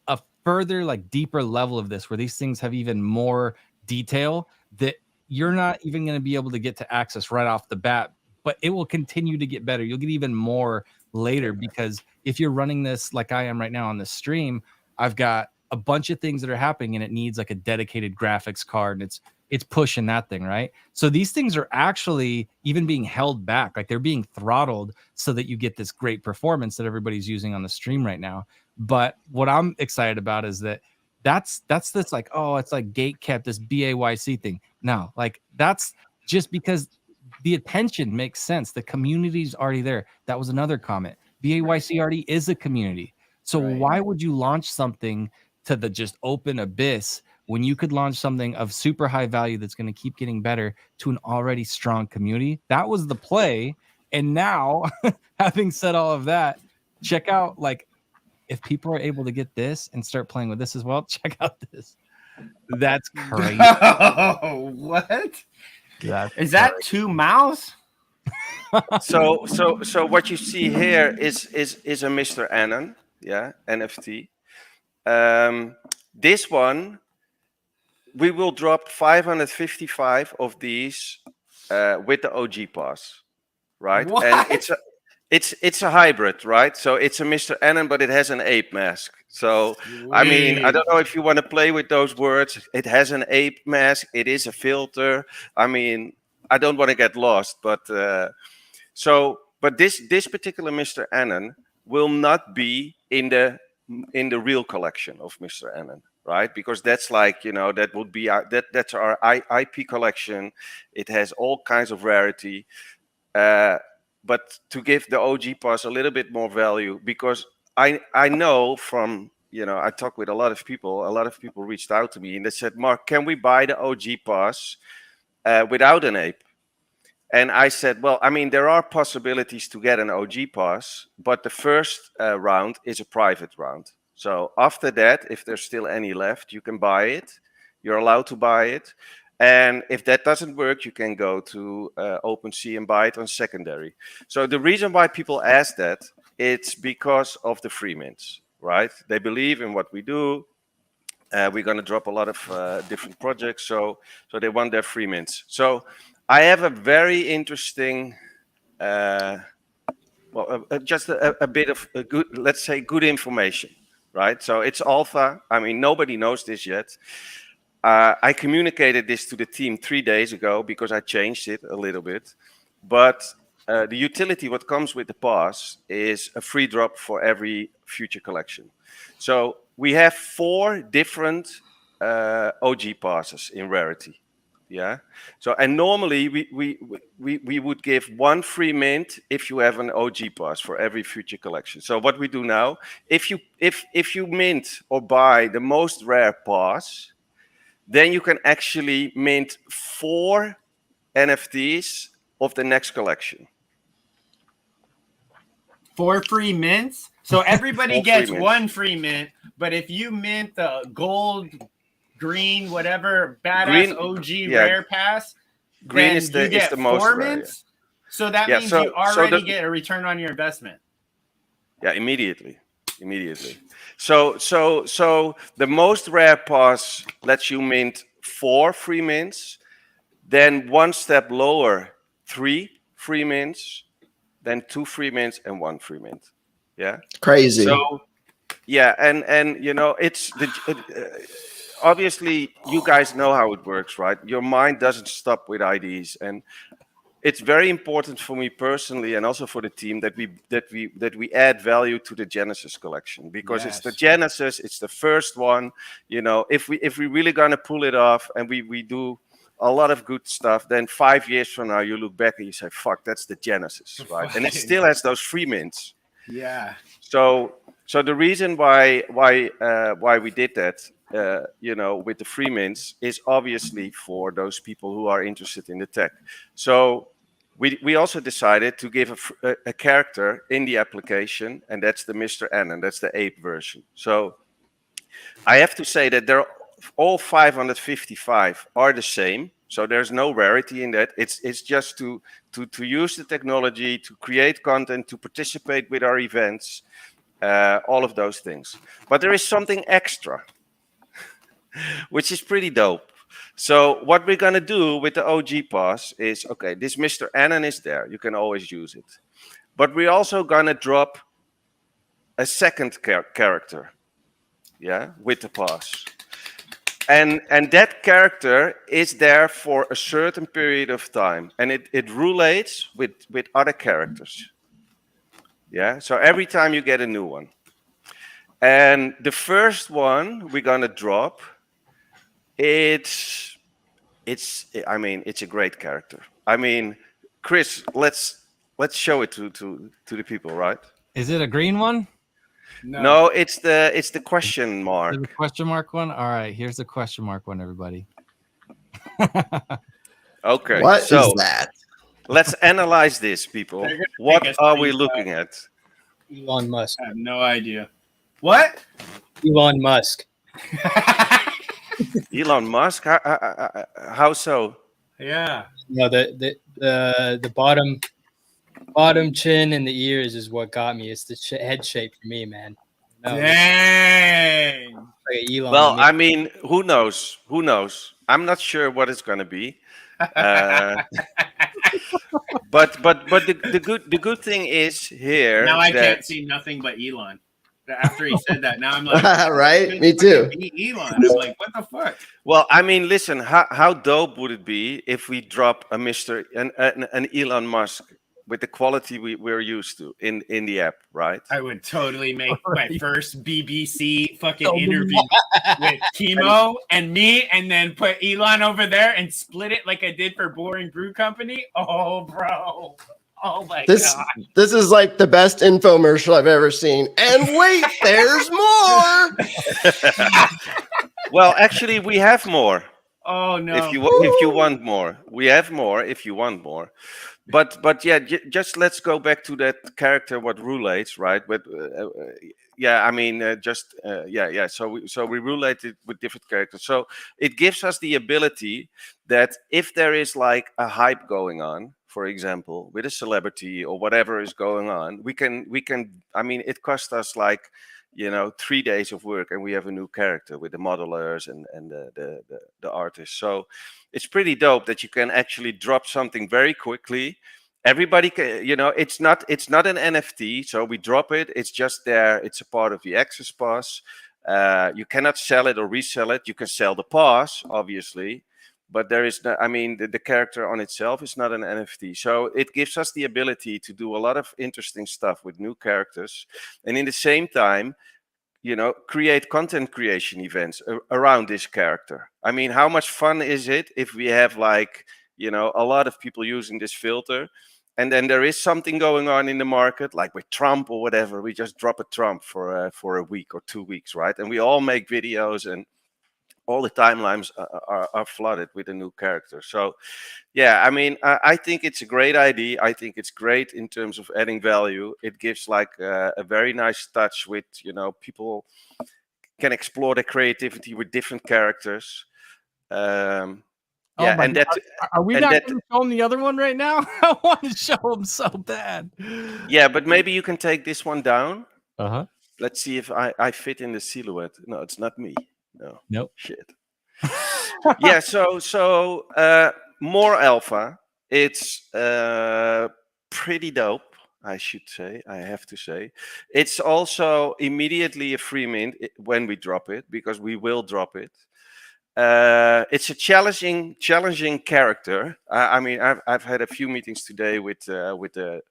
a further, like, deeper level of this where these things have even more detail that you're not even going to be able to get to access right off the bat, but it will continue to get better. You'll get even more later, because if you're running this like I am right now on the stream, I've got a bunch of things that are happening and it needs like a dedicated graphics card, and it's pushing that thing, right? So these things are actually even being held back, like they're being throttled so that you get this great performance that everybody's using on the stream right now. But what I'm excited about is that that's this, like, oh, it's like gate kept, this BAYC thing. No, like, that's just because the attention makes sense. The community's already there. That was another comment. BAYC already is a community. So why would you launch something to the just open abyss when you could launch something of super high value that's going to keep getting better to an already strong community? That was the play. And now, having said all of that, check out, like, if people are able to get this and start playing with this as well, check out this. That's crazy. Oh, what? Is that 2 mouths? So what you see here is a Mr. Annan, yeah, NFT. This one, we will drop 555 of these with the OG pass, right? What? And it's a hybrid, right? So it's a Mr. Annan, but it has an ape mask. So I mean, I don't know if you want to play with those words. It has an ape mask. It is a filter. I mean, I don't want to get lost, but but this particular Mr. Annan will not be in the real collection of Mr. Annan, right? Because that's like, you know, that would be that's our IP collection. It has all kinds of rarity. But to give the OG pass a little bit more value, because I know from, you know, I talked with a lot of people reached out to me and they said, Mark, can we buy the OG pass without an ape? And I said, well, I mean, there are possibilities to get an OG pass, but the first round is a private round. So after that, if there's still any left, you can buy it. You're allowed to buy it. And if that doesn't work, you can go to OpenSea and buy it on secondary. So the reason why people ask that, it's because of the free mints, right? They believe in what we do. We're going to drop a lot of different projects. So they want their free mints. So I have a very interesting, just a bit of a good, let's say, good information, right? So it's alpha. I mean, nobody knows this yet. I communicated this to the team 3 days ago because I changed it a little bit. But the utility, what comes with the pass, is a free drop for every future collection. So we have 4 different OG passes in rarity. Yeah. So, and normally we would give 1 free mint if you have an OG pass for every future collection. So what we do now, if you mint or buy the most rare pass, then you can actually mint 4 NFTs of the next collection. 4 free mints. So everybody gets 1 free mint, but if you mint the gold, green, whatever badass OG rare pass, green then is you get the most 4 rare, mints. So that means so, you already get a return on your investment. Yeah, immediately. So the most rare pass lets you mint 4 free mints, then 1 step lower, 3 free mints, then 2 free mints and 1 free mint. Yeah, crazy. So yeah, and you know, it's the obviously you guys know how it works, right? Your mind doesn't stop with IDs, and it's very important for me personally, and also for the team, that we add value to the Genesis collection, because it's the Genesis, it's the first one. You know, if we really gonna pull it off, and we do a lot of good stuff, then 5 years from now you look back and you say, "Fuck, that's the Genesis," right? And it still has those free mints. Yeah. So the reason why we did that, you know, with the free mints, is obviously for those people who are interested in the tech. So we also decided to give a character in the application, and that's the Mr. N, and that's the ape version. So I have to say that they're all 555 are the same. So there's no rarity in that. It's just to use the technology, to create content, to participate with our events, all of those things. But there is something extra, which is pretty dope. So what we're gonna do with the OG pass is, okay, this Mr. Annan is there. You can always use it. But we're also gonna drop a second character, yeah, with the pass. And that character is there for a certain period of time, and it relates with other characters. Yeah, so every time you get a new one. And the first one we're gonna drop, it's I mean, it's a great character. I mean, Chris, let's show it to the people, right? Is it a green one? No, it's the question mark. The question mark one? All right, here's the question mark one, everybody. Okay. What so is that? Let's analyze this, people. What are we looking at? Elon Musk. I have no idea. What? Elon Musk. Elon Musk? How so? Yeah. No, the bottom chin and the ears is what got me. It's the head shape for me, man. No, Dang. Like Elon. Well, I mean, who knows? Who knows? I'm not sure what it's going to be. But the good thing is here. Now I can't see nothing but Elon. After he said that, now I'm like, right? Me too. Elon. I'm like, what the fuck? Well, I mean, listen, how dope would it be if we drop a an Elon Musk with the quality we're used to in the app, right? I would totally make my first BBC fucking interview with Chemo and me, and then put Elon over there and split it like I did for Boring Brew Company. Oh, bro. Oh my god. This is like the best infomercial I've ever seen. And wait, there's more. Well, actually, we have more. Oh no. If you want more, we have more. If you want more, but yeah, just let's go back to that character. What relates, right? But yeah, I mean, yeah. So we relate it with different characters. So it gives us the ability that if there is like a hype going on, for example, with a celebrity or whatever is going on, we can. I mean, it cost us like, 3 days of work, and we have a new character with the modelers and the artists. So it's pretty dope that you can actually drop something very quickly. Everybody can, it's not an NFT, so we drop it. It's just there. It's a part of the access pass. You cannot sell it or resell it. You can sell the pass, obviously, but there is no, I mean, the character on itself is not an NFT. So it gives us the ability to do a lot of interesting stuff with new characters, and in the same time, create content creation events around this character. I mean, how much fun is it if we have like, a lot of people using this filter, and then there is something going on in the market, like with Trump or whatever, we just drop a Trump for a week or 2 weeks, right? And we all make videos, and all the timelines are flooded with a new character. So yeah, I mean, I think it's a great idea. I think it's great in terms of adding value. It gives like a very nice touch with, people can explore their creativity with different characters. Yeah, and God. Are we not going to show him the other one right now? I want to show him so bad. Yeah, but maybe you can take this one down. Uh-huh. Let's see if I fit in the silhouette. No, it's not me. No. Nope. Shit. Yeah. So more alpha. It's pretty dope, I should say. I have to say. It's also immediately a free mint when we drop it, because we will drop it. it's a challenging character. I mean, I've had a few meetings today with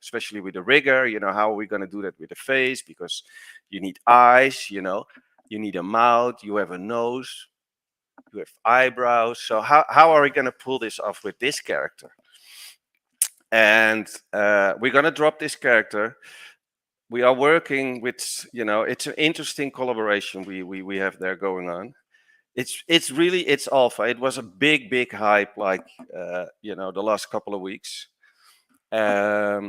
especially with the rigger. You know, how are we going to do that with the face? Because you need eyes. You know, you need a mouth. You have a nose. You have eyebrows. So how are we going to pull this off with this character? And we're going to drop this character. We are working with, you know, it's an interesting collaboration we have there going on. It's really, it's alpha. It was a big hype, like you know, the last couple of weeks. Yeah,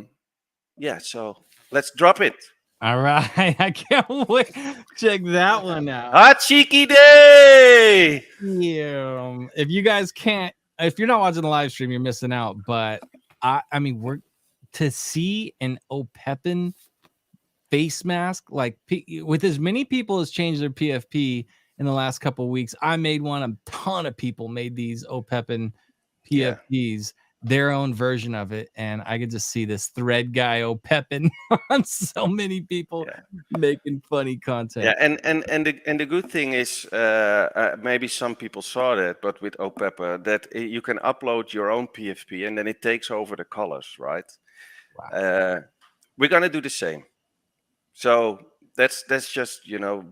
so let's drop it. All right, I can't wait. Check that one out. Hot cheeky day. Yeah. If you guys can't, if you're not watching the live stream, you're missing out. But I mean, we're to see an Opepin face mask, like with as many people as changed their PFP in the last couple of weeks. I made one. A ton of people made these Opepin PFPs, their own version of it, and I could just see this thread guy Opepin on so many people making funny content. Yeah, and the good thing is, maybe some people saw that, but with Opeppa, that you can upload your own PFP and then it takes over the colors, right? Wow. We're gonna do the same. So that's just, you know,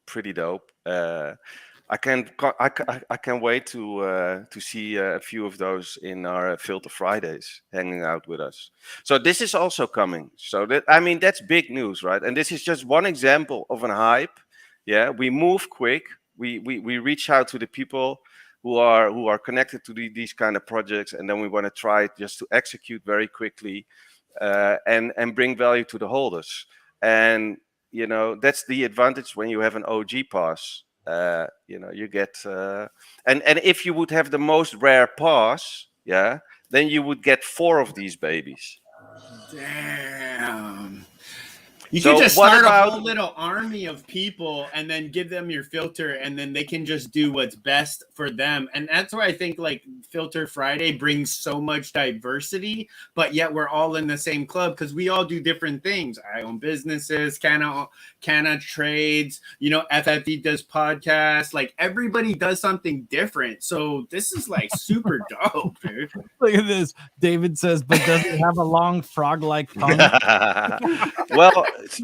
pretty dope. I can't wait to see a few of those in our Filter Fridays hanging out with us. So this is also coming. So that, I mean, that's big news, right? And this is just one example of an hype. Yeah, we move quick. We reach out to the people who are connected to these kind of projects, and then we want to try just to execute very quickly and bring value to the holders. And you know, that's the advantage when you have an OG pass. You know, you get and if you would have the most rare pass, yeah, then you would get 4 of these babies. Damn. You So could just what start about- a whole little army of people and then give them your filter, and then they can just do what's best for them. And that's why I think like Filter Friday brings so much diversity, but yet we're all in the same club because we all do different things. I own businesses, Canna trades, you know, FFD does podcasts. Like everybody does something different. So this is like super dope, dude. Look at this. David says, but does it have a long frog-like tongue?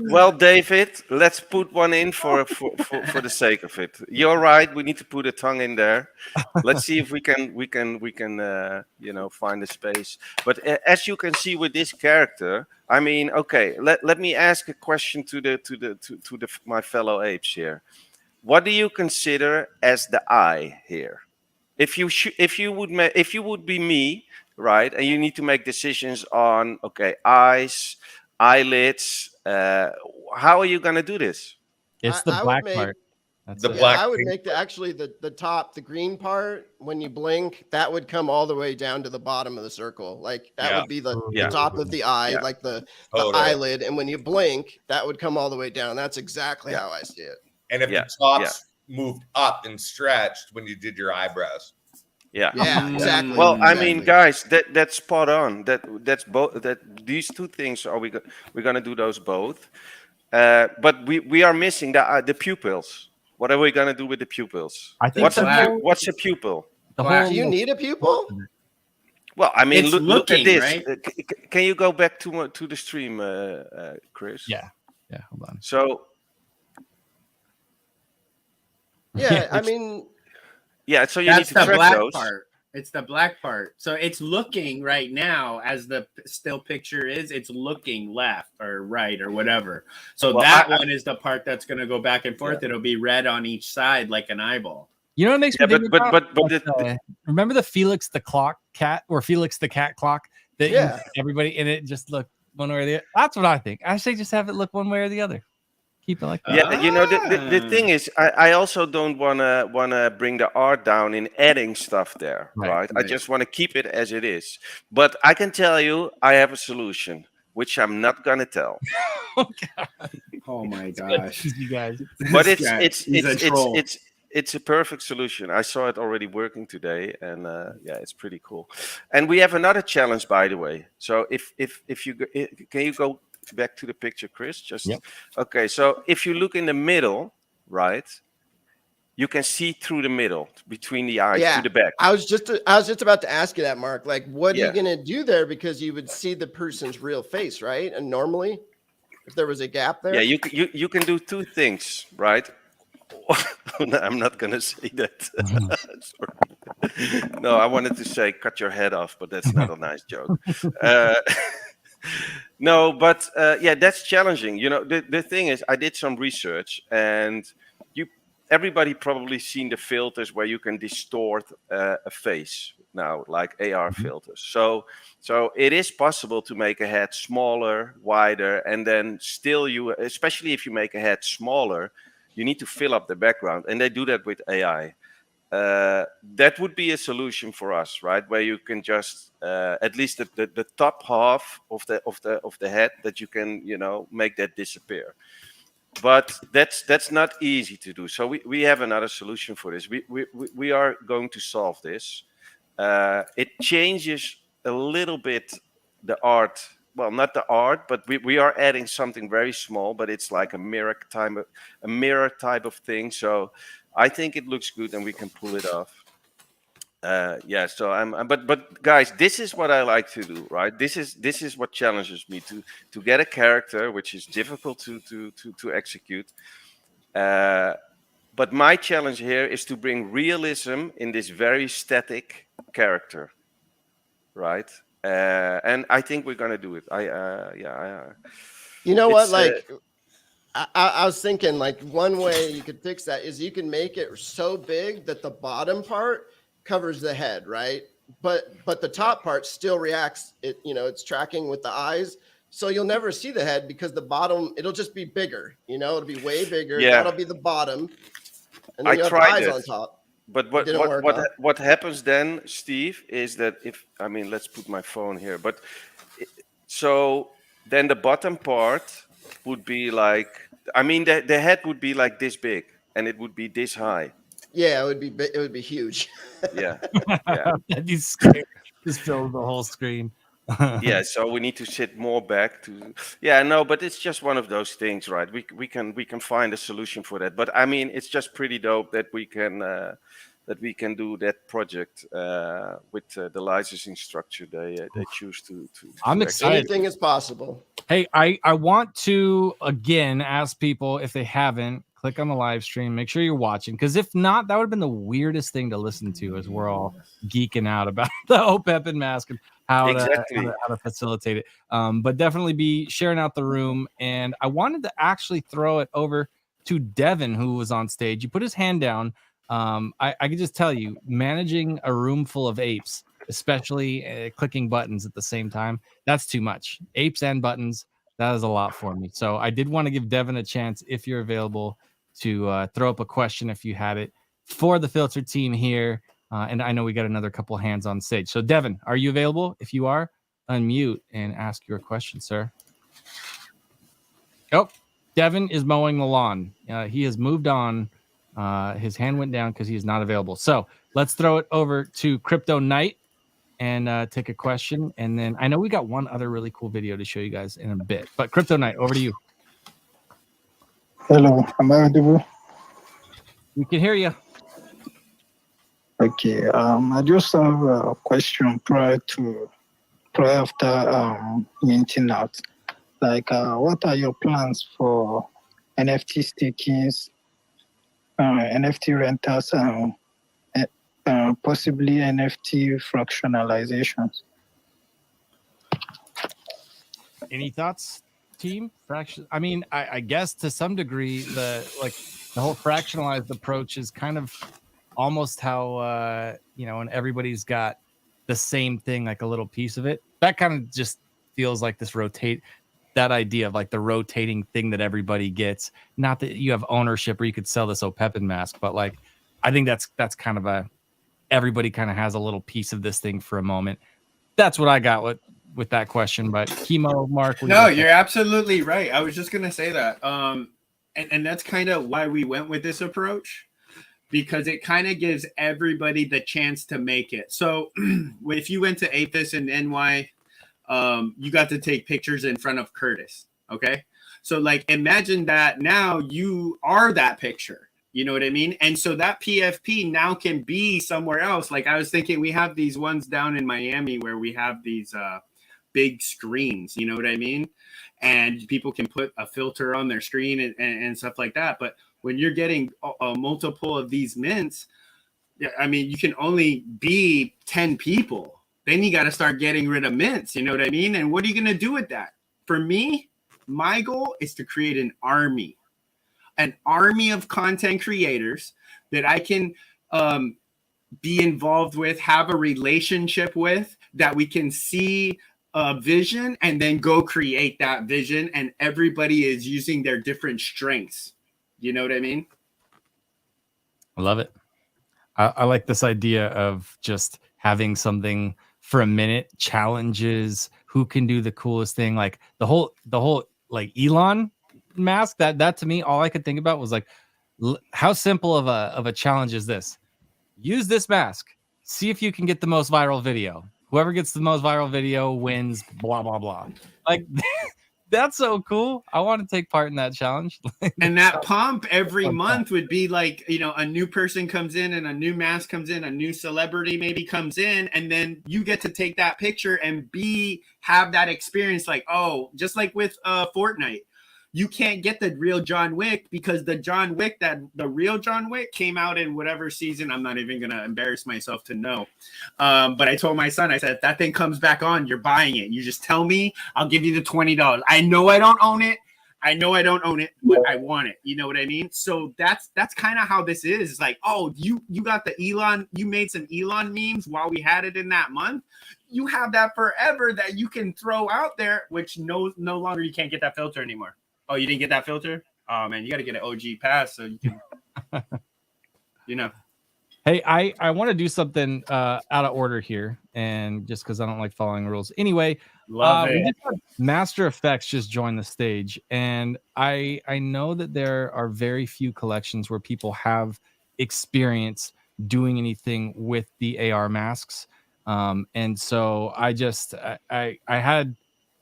Well, David, let's put one in for the sake of it. You're right. We need to put a tongue in there. Let's see if we can you know, find a space. But as you can see with this character, I mean, okay. Let me ask a question to my fellow apes here. What do you consider as the eye here? If you would be me, right, and you need to make decisions on, okay, eyes, eyelids, how are you going to do this? It's the black part. That's the black. I would make the top, the green part, when you blink, that would come all the way down to the bottom of the circle. Like that would be the top of the eye, like the eyelid. And when you blink, that would come all the way down. That's exactly how I see it. And if the tops moved up and stretched when you did your eyebrows. Yeah, exactly. Well, I mean, guys, that's spot on. That's both. That these two things we're gonna do those both. But we are missing the pupils. What are we gonna do with the pupils? I think what's a pupil? Do you need a pupil? Well, I mean, It's look at looking, this. right? Can you go back to the stream, Chris? Yeah. Hold on. So. Yeah, I mean. Yeah, so you That's need to the track black those. part. It's the black part. So it's looking right now as the still picture is. It's looking left or right or whatever. So Well, that one is the part that's going to go back and forth. Yeah. It'll be red on each side like an eyeball. You know what makes me think but remember the Felix the clock cat or Felix the cat clock that everybody in it just look one way or the other? That's what I think. I say just have it look one way or the other. Keep it like that. Yeah, you know, the thing is, I also don't wanna bring the art down in adding stuff there, right? I just want to keep it as it is. But I can tell you, I have a solution, which I'm not gonna tell. Oh my gosh, you guys! But it's a perfect solution. I saw it already working today, and yeah, it's pretty cool. And we have another challenge, by the way. So if you can you go back to the picture, Chris? Just okay. So if you look in the middle, right, you can see through the middle, between the eyes, Yeah, to the back. I was just about to ask you that, Mark. Like, what are Yeah. you gonna do there? Because you would see the person's real face, right? And normally, if there was a gap there, Yeah, you can do two things, right? No, I'm not gonna say that. Sorry. No, I wanted to say cut your head off, but that's not a nice joke. No, but yeah, that's challenging. You know, the thing is, I did some research, and everybody probably seen the filters where you can distort a face now, like AR filters. So it is possible to make a head smaller, wider, and then still especially if you make a head smaller, you need to fill up the background, and they do that with AI. That would be a solution for us, right? Where you can just at least the top half of the head, that you can make that disappear. But that's not easy to do. So we have another solution for this. We are going to solve this. It changes a little bit the art. Well, not the art, but we are adding something very small, but it's like a mirror type of thing. So I think it looks good, and we can pull it off. Yeah. So but guys, this is what I like to do, right? This is what challenges me to get a character, which is difficult to execute. But my challenge here is to bring realism in this very static character, right? And I think we're gonna do it. you know what? Like, I was thinking, like, one way you could fix that is you can make it so big that the bottom part covers the head, right? But the top part still reacts. It's tracking with the eyes, so you'll never see the head because the bottom, it'll just be bigger. It'll be way bigger. Yeah. That'll be the bottom, and then you have the eyes on top. But what happens then, Steve, is that let's put my phone here. But so then the bottom part would be like, the head would be like this big, and it would be this high. Yeah, it would be big, it would be huge. Yeah. That'd be scary. Just fill the whole screen. Yeah, so we need to sit more back to. Yeah, no, but it's just one of those things, right? We can find a solution for that. But it's just pretty dope that we can do that project with the licensing structure they choose to. I'm excited. Anything is possible. Hey, I want to again ask people, if they haven't, click on the live stream, make sure you're watching, because if not, that would have been the weirdest thing to listen to as we're all geeking out about the OPEP and mask and how to facilitate it. But definitely be sharing out the room. And I wanted to actually throw it over to Devin, who was on stage. He put his hand down. I can just tell you, managing a room full of apes, especially clicking buttons at the same time, that's too much. Apes and buttons, that is a lot for me. So I did want to give Devin a chance, if you're available, to throw up a question if you had it for the Filter team here. And I know we got another couple hands on stage. So Devin, are you available? If you are, unmute and ask your question, sir. Oh, Devin is mowing the lawn. He has moved on. His hand went down because he is not available. So let's throw it over to Crypto Knight and take a question. And then I know we got one other really cool video to show you guys in a bit. But Crypto Knight, over to you. Hello, am I audible? We can hear you. Okay, I just have a question prior after minting out. Like, what are your plans for NFT stakings, NFT rentals, and possibly NFT fractionalizations? Any thoughts, team? I guess to some degree the whole fractionalized approach is kind of almost how when everybody's got the same thing, like a little piece of it. That kind of just feels like that idea of like the rotating thing that everybody gets. Not that you have ownership or you could sell this OPEP mask, but like I think that's kind of everybody kind of has a little piece of this thing for a moment. That's what I got with that question. But Chemo, Mark, no, you're absolutely right. I was just gonna say that, and that's kind of why we went with this approach, because it kind of gives everybody the chance to make it. So if you went to Apis in NY, you got to take pictures in front of Curtis. Okay, so like imagine that now you are that picture. You know what I mean? And so that PFP now can be somewhere else. Like I was thinking, we have these ones down in Miami where we have these big screens, you know what I mean? And people can put a filter on their screen and stuff like that. But when you're getting a multiple of these mints, I mean, you can only be 10 people. Then you got to start getting rid of mints, you know what I mean? And what are you going to do with that? For me, my goal is to create an army of content creators that I can be involved with, have a relationship with, that we can see a vision and then go create that vision. And everybody is using their different strengths. You know what I mean? I love it. I like this idea of just having something for a minute, challenges, who can do the coolest thing. Like the whole like Elon mask, that to me, all I could think about was like, how simple of a challenge is this? Use this mask, see if you can get the most viral video. Whoever gets the most viral video wins, blah blah blah. Like that's so cool. I want to take part in that challenge. And that pump every month would be like, you know, a new person comes in and a new mask comes in, a new celebrity maybe comes in, and then you get to take that picture and have that experience. Like, oh, just like with Fortnite. You can't get the real John Wick because the real John Wick came out in whatever season. I'm not even going to embarrass myself to know. But I told my son, I said, if that thing comes back on, you're buying it. You just tell me, I'll give you the $20. I know I don't own it. But I want it. You know what I mean? So that's kind of how this is. It's like, oh, you got the Elon, you made some Elon memes while we had it in that month. You have that forever that you can throw out there, which no longer you can't get that filter anymore. Oh, you didn't get that filter? Oh man, you got to get an OG pass so you can, you know. Hey, I want to do something out of order here, and just because I don't like following rules. Anyway, love it. Master Effects just joined the stage, and I know that there are very few collections where people have experience doing anything with the AR masks, and so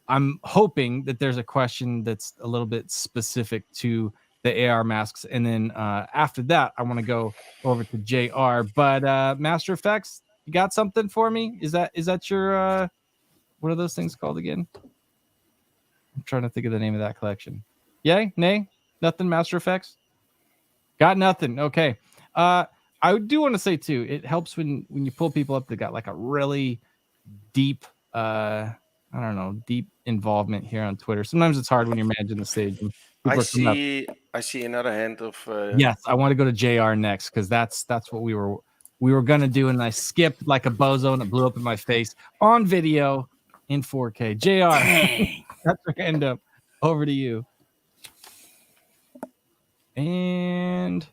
I'm hoping that there's a question that's a little bit specific to the AR masks. And then after that, I want to go over to JR. But Master Effects, you got something for me? Is that your, what are those things called again? I'm trying to think of the name of that collection. Yay? Nay? Nothing, Master Effects? Got nothing. Okay. I do want to say, too, it helps when you pull people up that got like a really deep, deep involvement here on Twitter. Sometimes it's hard when you're managing the stage. And I see another hand of. Yes, I want to go to JR next because that's what we were gonna do, and I skipped like a bozo and it blew up in my face on video in 4K. JR, that's where I end up. Over to you. And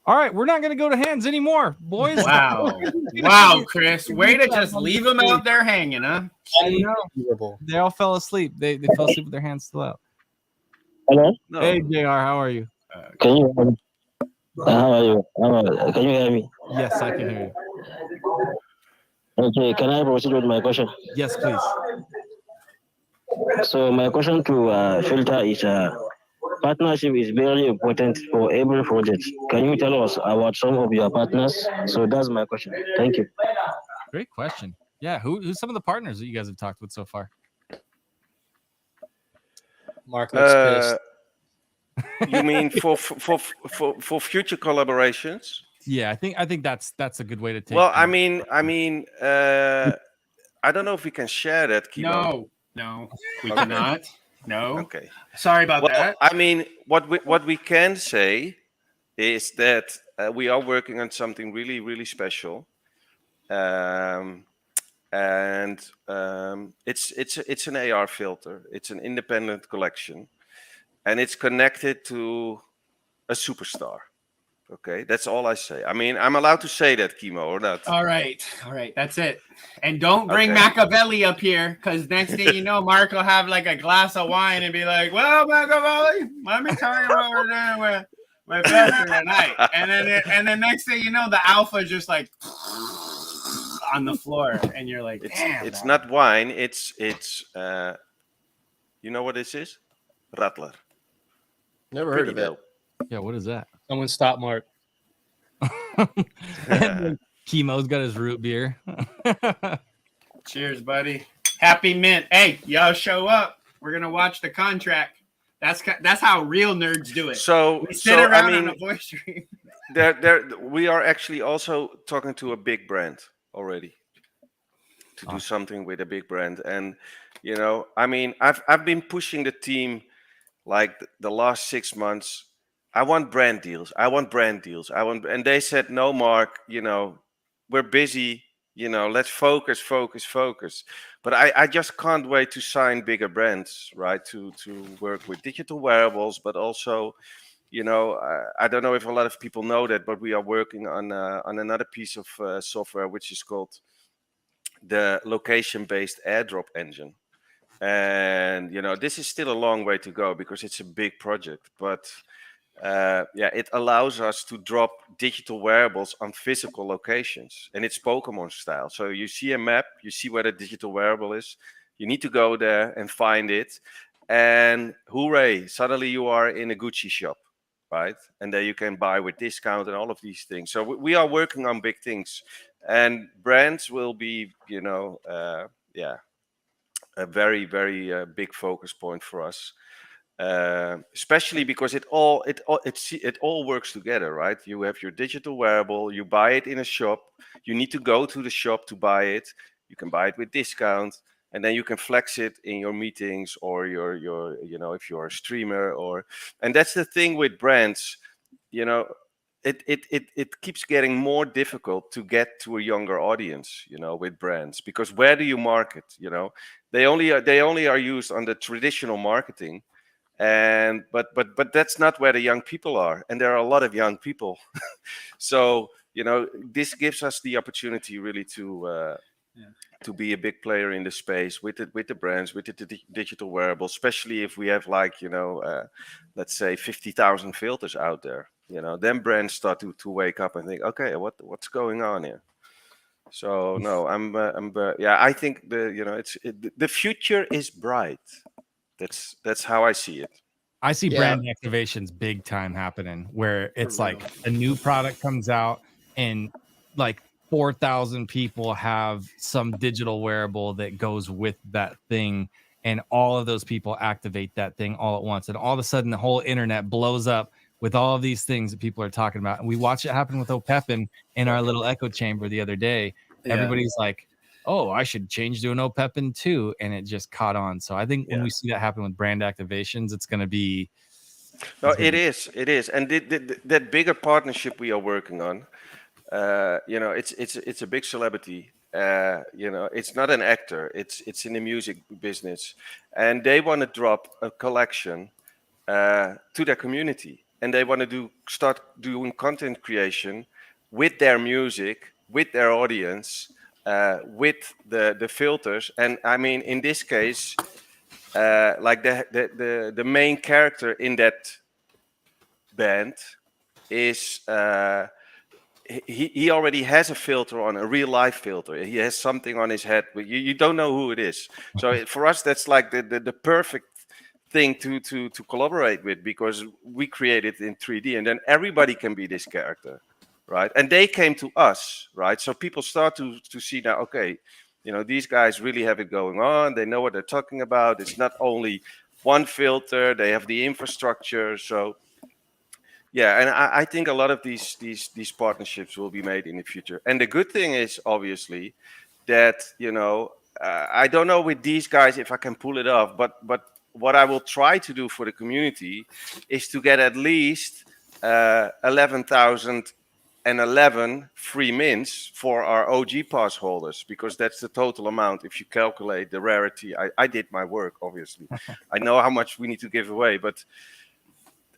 all right, we're not going to go to hands anymore, boys. Wow, Chris. Way to just leave them out there hanging, huh? I know. They all fell asleep. They fell asleep with their hands still out. Hello? No. Hey, JR, how are you? Can you hear me? How are you? Can you hear me? Yes, I can hear you. Okay, can I proceed with my question? Yes, please. So my question to FILT3R is partnership is very important for every project. Can you tell us about some of your partners? So that's my question. Thank you. Great question. Yeah, who's some of the partners that you guys have talked with so far? Mark looks pissed. You mean for future collaborations? Yeah, I think that's a good way to take. Well, I mean, I don't know if we can share that. Kimo. No, we cannot. No. Okay. Sorry about that. I mean, what we can say is that we are working on something really, really special, and it's an AR filter. It's an independent collection, and it's connected to a superstar. Okay, that's all I say. I mean, I'm allowed to say that, Kimo, or not? All right, that's it. And don't bring Machiavelli up here, because next thing you know, Mark will have like a glass of wine and be like, "Well, Machiavelli, let me tell you what we're doing with Filter tonight." And then next thing you know, the alpha is just like on the floor, and you're like, "Damn!" It's not wine. It's you know what this is? Rattler. Never heard of it. Yeah, what is that? Someone stop Mark. And then Chemo's got his root beer. Cheers, buddy. Happy mint. Hey, y'all show up. We're gonna watch the contract. That's how real nerds do it. So we sit around I mean, on a voice stream. We are actually also talking to a big brand already to do something with a big brand. And you know, I mean, I've been pushing the team like the last 6 months. I want brand deals. I want brand deals. And they said, no, Mark, you know, we're busy. You know, let's focus. But I just can't wait to sign bigger brands, right? To work with digital wearables, but also, you know, I don't know if a lot of people know that, but we are working on another piece of software which is called the location-based airdrop engine. And you know, this is still a long way to go because it's a big project, but yeah, it allows us to drop digital wearables on physical locations, and it's Pokemon style. So you see a map, you see where the digital wearable is, you need to go there and find it, and hooray, suddenly you are in a Gucci shop, right? And there you can buy with discount and all of these things. So we are working on big things, and brands will be, you know, yeah, a very big focus point for us, especially because it all works together, right? You have your digital wearable, you buy it in a shop, you need to go to the shop to buy it, you can buy it with discount, and then you can flex it in your meetings or your you know, if you're a streamer. Or and that's the thing with brands, you know, it keeps getting more difficult to get to a younger audience, you know, with brands, because where do you market? You know, they only are used on the traditional marketing, and but that's not where the young people are, and there are a lot of young people. So you know, this gives us the opportunity really to be a big player in the space with the brands, with the digital wearables, especially if we have, like, you know, let's say 50,000 filters out there. You know, then brands start to wake up and think, okay, what's going on here? So no, yeah, I think the future is bright. That's how I see it. I see brand activations big time happening, where it's like a new product comes out and like 4,000 people have some digital wearable that goes with that thing, and all of those people activate that thing all at once, and all of a sudden the whole internet blows up with all of these things that people are talking about. And we watched it happen with OPEPin in our little echo chamber the other day. Everybody's like, oh, I should change to an OPEPin too, and it just caught on. So I think when we see that happen with brand activations, it's going to be. No, it is, and that bigger partnership we are working on, you know, it's a big celebrity. You know, it's not an actor. It's in the music business, and they want to drop a collection to their community, and they want to start doing content creation with their music, with their audience, with the filters. And I mean, in this case, like the main character in that band is he already has a filter on, a real life filter. He has something on his head, but you don't know who it is. So for us, that's like the perfect thing to collaborate with, because we create it in 3D, and then everybody can be this character, right? And they came to us, right? So people start to see now, okay, you know, these guys really have it going on. They know what they're talking about. It's not only one filter, they have the infrastructure. So yeah, and I think a lot of these partnerships will be made in the future. And the good thing is, obviously, that, you know, I don't know with these guys if I can pull it off, but what I will try to do for the community is to get at least 11,011 free mints for our OG pass holders, because that's the total amount. If you calculate the rarity, I did my work, obviously. I know how much we need to give away, but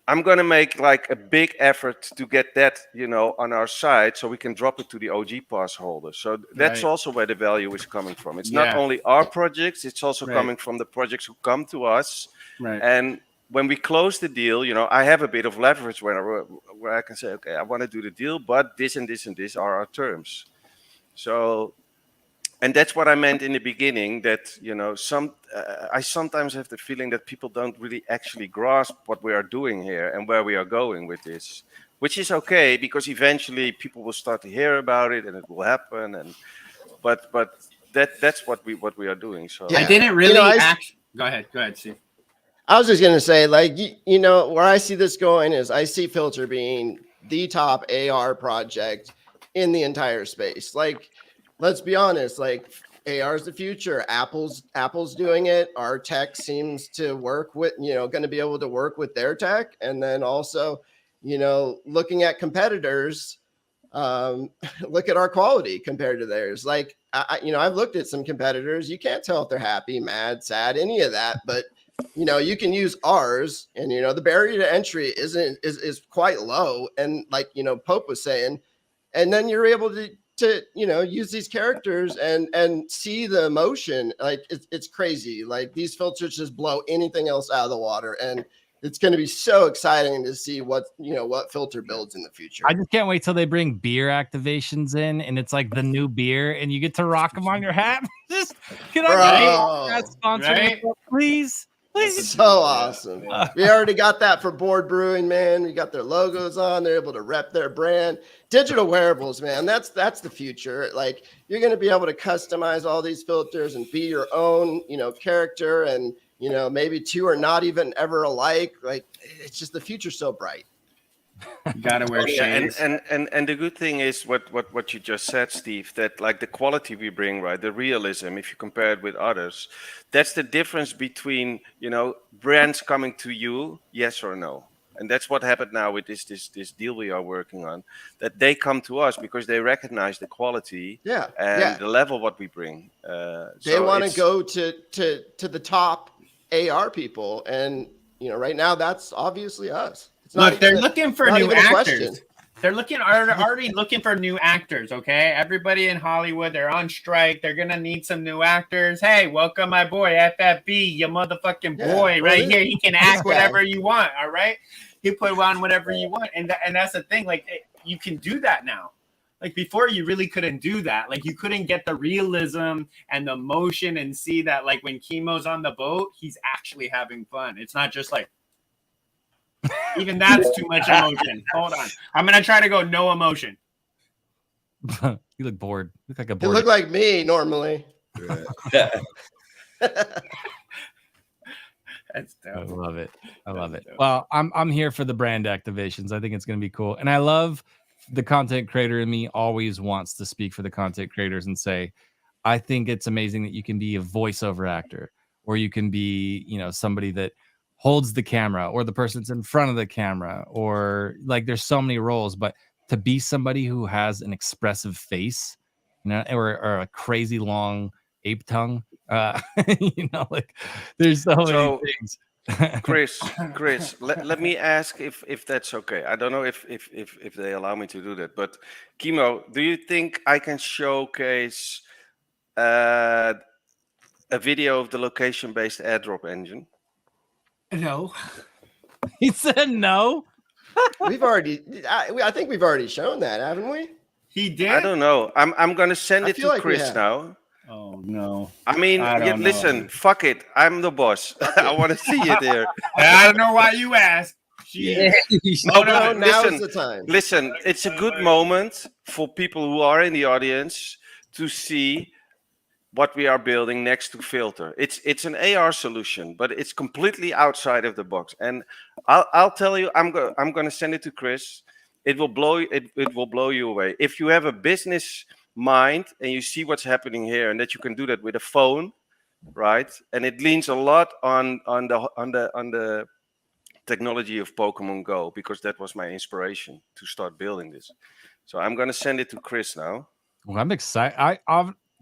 I'm going to make like a big effort to get that, you know, on our side, so we can drop it to the OG pass holders. So that's also where the value is coming from. It's not only our projects, it's also coming from the projects who come to us. And when we close the deal, you know, I have a bit of leverage where I can say, okay, I want to do the deal, but this and this and this are our terms. So, and that's what I meant in the beginning, that, you know, I sometimes have the feeling that people don't really actually grasp what we are doing here and where we are going with this. which is okay because eventually people will start to hear about it and it will happen. And but that's what we are doing. So I didn't really Go ahead, Steve. I was just gonna say, like, you know, where I see this going is I see Filter being the top AR project in the entire space. Like, let's be honest, like AR is the future. Apple's doing it. Our tech seems to work with, you know, going to be able to work with their tech. And then also, you know, looking at competitors, look at our quality compared to theirs. Like, you know, I've looked at some competitors. You can't tell if they're happy, mad, sad, any of that. But you know, you can use ours, and you know, the barrier to entry is quite low. And like, you know, Pope was saying, and then you're able to you know, use these characters and see the emotion. Like it's crazy. Like these filters just blow anything else out of the water, and it's going to be so exciting to see what, you know, what Filter builds in the future. I just can't wait till they bring beer activations in, and it's like the new beer, and you get to rock them on your hat. Just can I get sponsored, please? Please. So awesome. We already got that for Board Brewing, man. We got their logos on. They're able to rep their brand. Digital wearables, man. That's the future. Like, you're going to be able to customize all these filters and be your own, you know, character. And, you know, maybe two are not even ever alike. Like, it's just the future's so bright. You gotta wear shades. And the good thing is what you just said, Steve, that like the quality we bring, right, the realism, if you compare it with others, that's the difference between, you know, brands coming to you, yes or no. And that's what happened now with this deal we are working on, that they come to us because they recognize the quality and the level what we bring. They want to go to the top AR people, and you know, right now that's obviously us. Look, they're looking for new actors. They're already looking for new actors. Okay, everybody in Hollywood, they're on strike. They're gonna need some new actors. Hey, welcome my boy FFB, your motherfucking boy, right here. He can act whatever you want. All right, he put on whatever you want, and that's the thing. Like, you can do that now. Like before, you really couldn't do that. Like you couldn't get the realism and the emotion and see that. Like when Chemo's on the boat, he's actually having fun. It's not just like. Even that's too much emotion. Hold on. I'm going to try to go no emotion. You look bored. You look like a bored. You look like me normally. That's dope. I love it. I love it. Well, I'm here for the brand activations. I think it's going to be cool. And I love the content creator in me always wants to speak for the content creators and say, I think it's amazing that you can be a voiceover actor, or you can be, you know, somebody that holds the camera, or the person's in front of the camera, or like there's so many roles, but to be somebody who has an expressive face, you know, or a crazy long ape tongue, you know, like there's so many things. Chris, let me ask if that's okay. I don't know if they allow me to do that, but Chemo, do you think I can showcase a video of the location-based airdrop engine? No. He said no. I think we've already shown that, haven't we? He did. I don't know. I'm gonna send it to Chris now. Oh no. I mean, listen, fuck it. I'm the boss. I want to see it there. I don't know why you asked. No, now's the time. Listen, it's a good moment for people who are in the audience to see what we are building next to Filter. It's an AR solution, but it's completely outside of the box. And I'll tell you, I'm going to send it to Chris. It will blow you away. If you have a business mind and you see what's happening here, and that you can do that with a phone, right? And it leans a lot on the technology of Pokemon Go, because that was my inspiration to start building this. So I'm going to send it to Chris now. Well, I'm excited.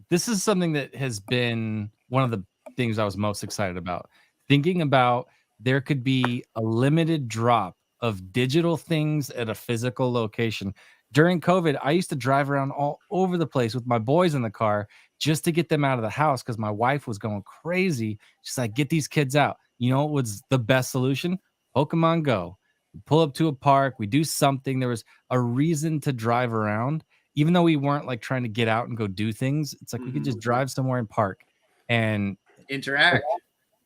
This is something that has been one of the things I was most excited about. Thinking about there could be a limited drop of digital things at a physical location. During COVID, I used to drive around all over the place with my boys in the car just to get them out of the house because my wife was going crazy. She's like, get these kids out. You know what was the best solution? Pokemon Go. We pull up to a park. We do something. There was a reason to drive around. Even though we weren't like trying to get out and go do things, it's like we could just drive somewhere and park and interact.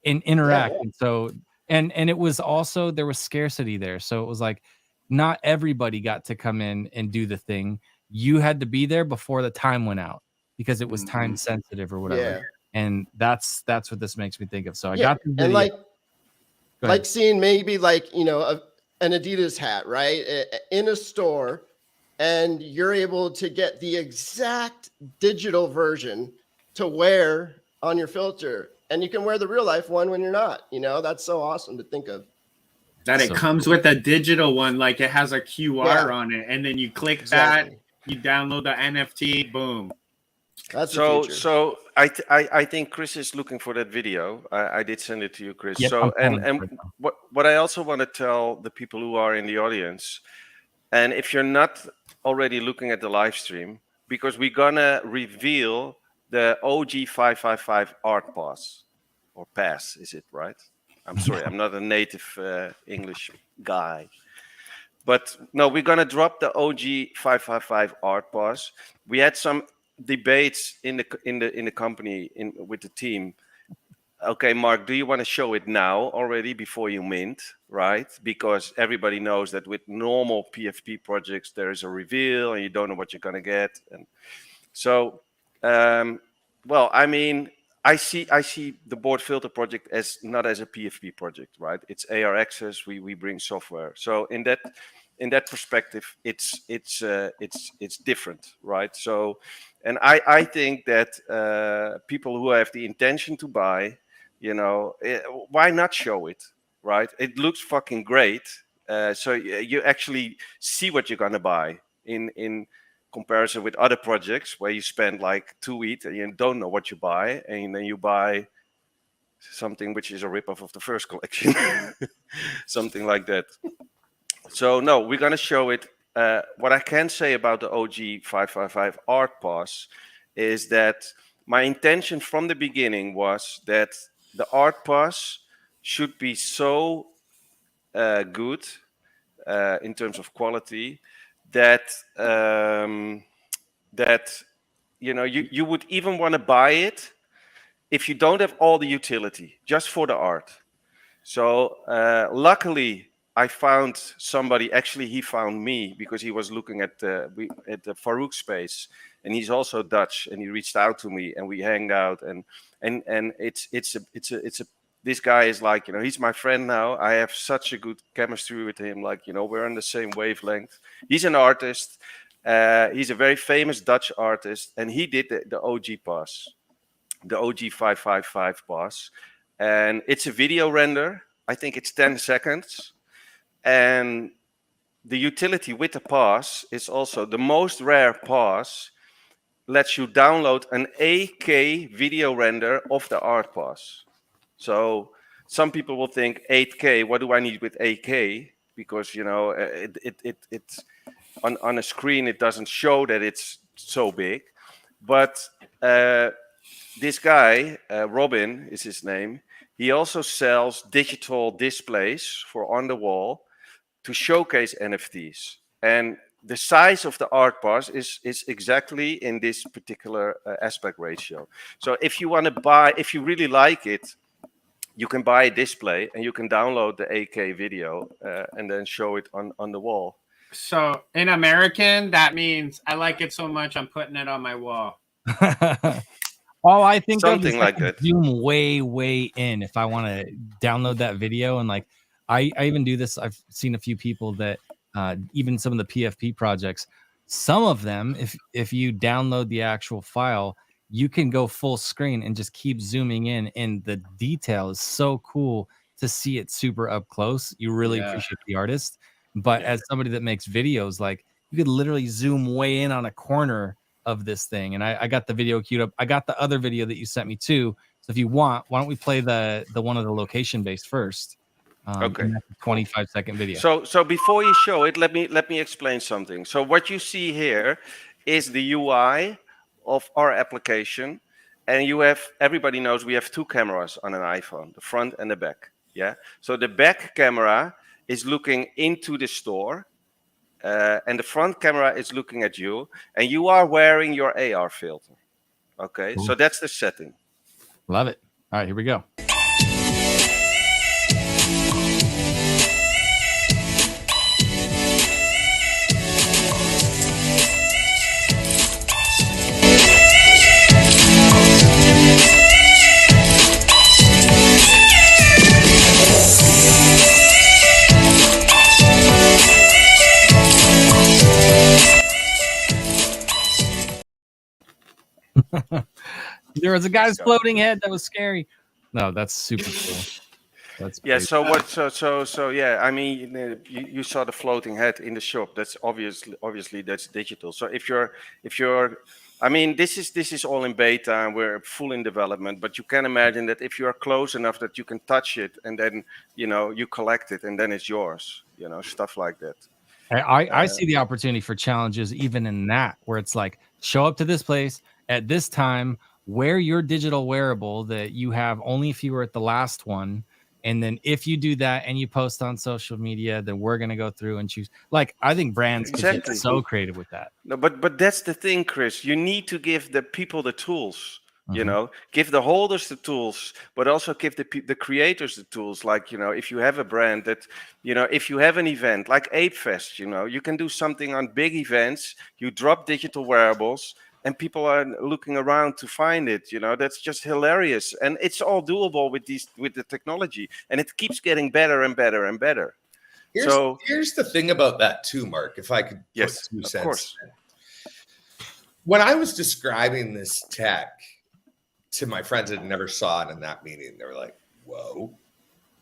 And interact. And so, and it was also, there was scarcity there. So it was like, not everybody got to come in and do the thing. You had to be there before the time went out because it was time sensitive or whatever. Yeah. And that's what this makes me think of. So I Yeah, got the video. and like seeing maybe like, you know, an Adidas hat, right, in a store, and you're able to get the exact digital version to wear on your filter, and you can wear the real life one when you're not. You know, that's so awesome to think of. That it comes with a digital one, like it has a QR on it, and then you click that, you download the NFT, boom. That's so I think Chris is looking for that video. I did send it to you, Chris. Yep, so and what I also want to tell the people who are in the audience, and if you're not already looking at the live stream, because we're gonna reveal the OG 555 art pass or pass, is it right? I'm sorry, I'm not a native English guy. But no, we're gonna drop the OG 555 art pass. We had some debates in the company with the team. Okay, Mark, do you want to show it now already before you mint, right? Because everybody knows that with normal PFP projects there is a reveal and you don't know what you're gonna get. And so, well, I mean, I see the board filter project as not as a PFP project, right? It's AR access. We bring software. So in that perspective, it's different, right? So, and I think that people who have the intention to buy, you know, why not show it, right? It looks fucking great. So you actually see what you're gonna buy in comparison with other projects where you spend like 2 weeks and you don't know what you buy, and then you buy something which is a ripoff of the first collection, something like that. So no, we're gonna show it. What I can say about the OG 555 art pass is that my intention from the beginning was that the art pass should be so good in terms of quality that that you know you would even want to buy it if you don't have all the utility, just for the art. So luckily I found somebody. Actually, he found me because he was looking at the Farouk space, and he's also Dutch, and he reached out to me, and we hang out, and it's a this guy is like, you know, he's my friend now. I have such a good chemistry with him. Like, you know, we're on the same wavelength. He's an artist. He's a very famous Dutch artist, and he did the OG pass, the OG 555 pass, and it's a video render. I think it's 10 seconds. And the utility with the pass is also the most rare pass, lets you download an 8K video render of the art pass. So some people will think 8K, what do I need with 8K? Because, you know, it's on a screen, it doesn't show that it's so big. But this guy, Robin is his name, he also sells digital displays for on the wall to showcase NFTs. And the size of the art pass is exactly in this particular aspect ratio. So if you want to buy, if you really like it, you can buy a display and you can download the 8K video and then show it on the wall. So in American, that means I like it so much I'm putting it on my wall. All I think something like that. Zoom way in if I want to download that video, and like I even do this. I've seen a few people that even some of the PFP projects, some of them, if you download the actual file, you can go full screen and just keep zooming in, and the detail is so cool to see it super up close. You really appreciate the artist. But as somebody that makes videos, like you could literally zoom way in on a corner of this thing. And I got the video queued up. I got the other video that you sent me too. So if you want, why don't we play the one of the location based first? Okay. 25-second video. So before you show it, let me explain something. So what you see here is the UI of our application, and you have, everybody knows we have two cameras on an iPhone, the front and the back. Yeah. So the back camera is looking into the store, and the front camera is looking at you, and you are wearing your AR filter. Okay. Cool. So that's the setting. Love it. All right, here we go. There was a guy's floating head that was scary. No, that's super cool. That's yeah. crazy. So what? So yeah. I mean, you saw the floating head in the shop. That's obviously that's digital. So if you're, I mean, this is all in beta and we're full in development. But you can imagine that if you are close enough that you can touch it and then you collect it and then it's yours. Stuff like that. I see the opportunity for challenges even in that, where it's like, show up to this place at this time, wear your digital wearable that you have only if you were at the last one. And then if you do that and you post on social media, then we're going to go through and choose. Like, I think brands could get so creative with that. No, but that's the thing, Chris. You need to give the people the tools. Give the holders the tools, but also give the creators the tools. Like, if you have a brand that, if you have an event like Ape Fest, you can do something on big events. You drop digital wearables and people are looking around to find it. That's just hilarious. And it's all doable with the technology, and it keeps getting better and better and better. Here's the thing about that too, Mark, if I could put 2 cents. Of course. When I was describing this tech to my friends that never saw it in that meeting, they were like, whoa,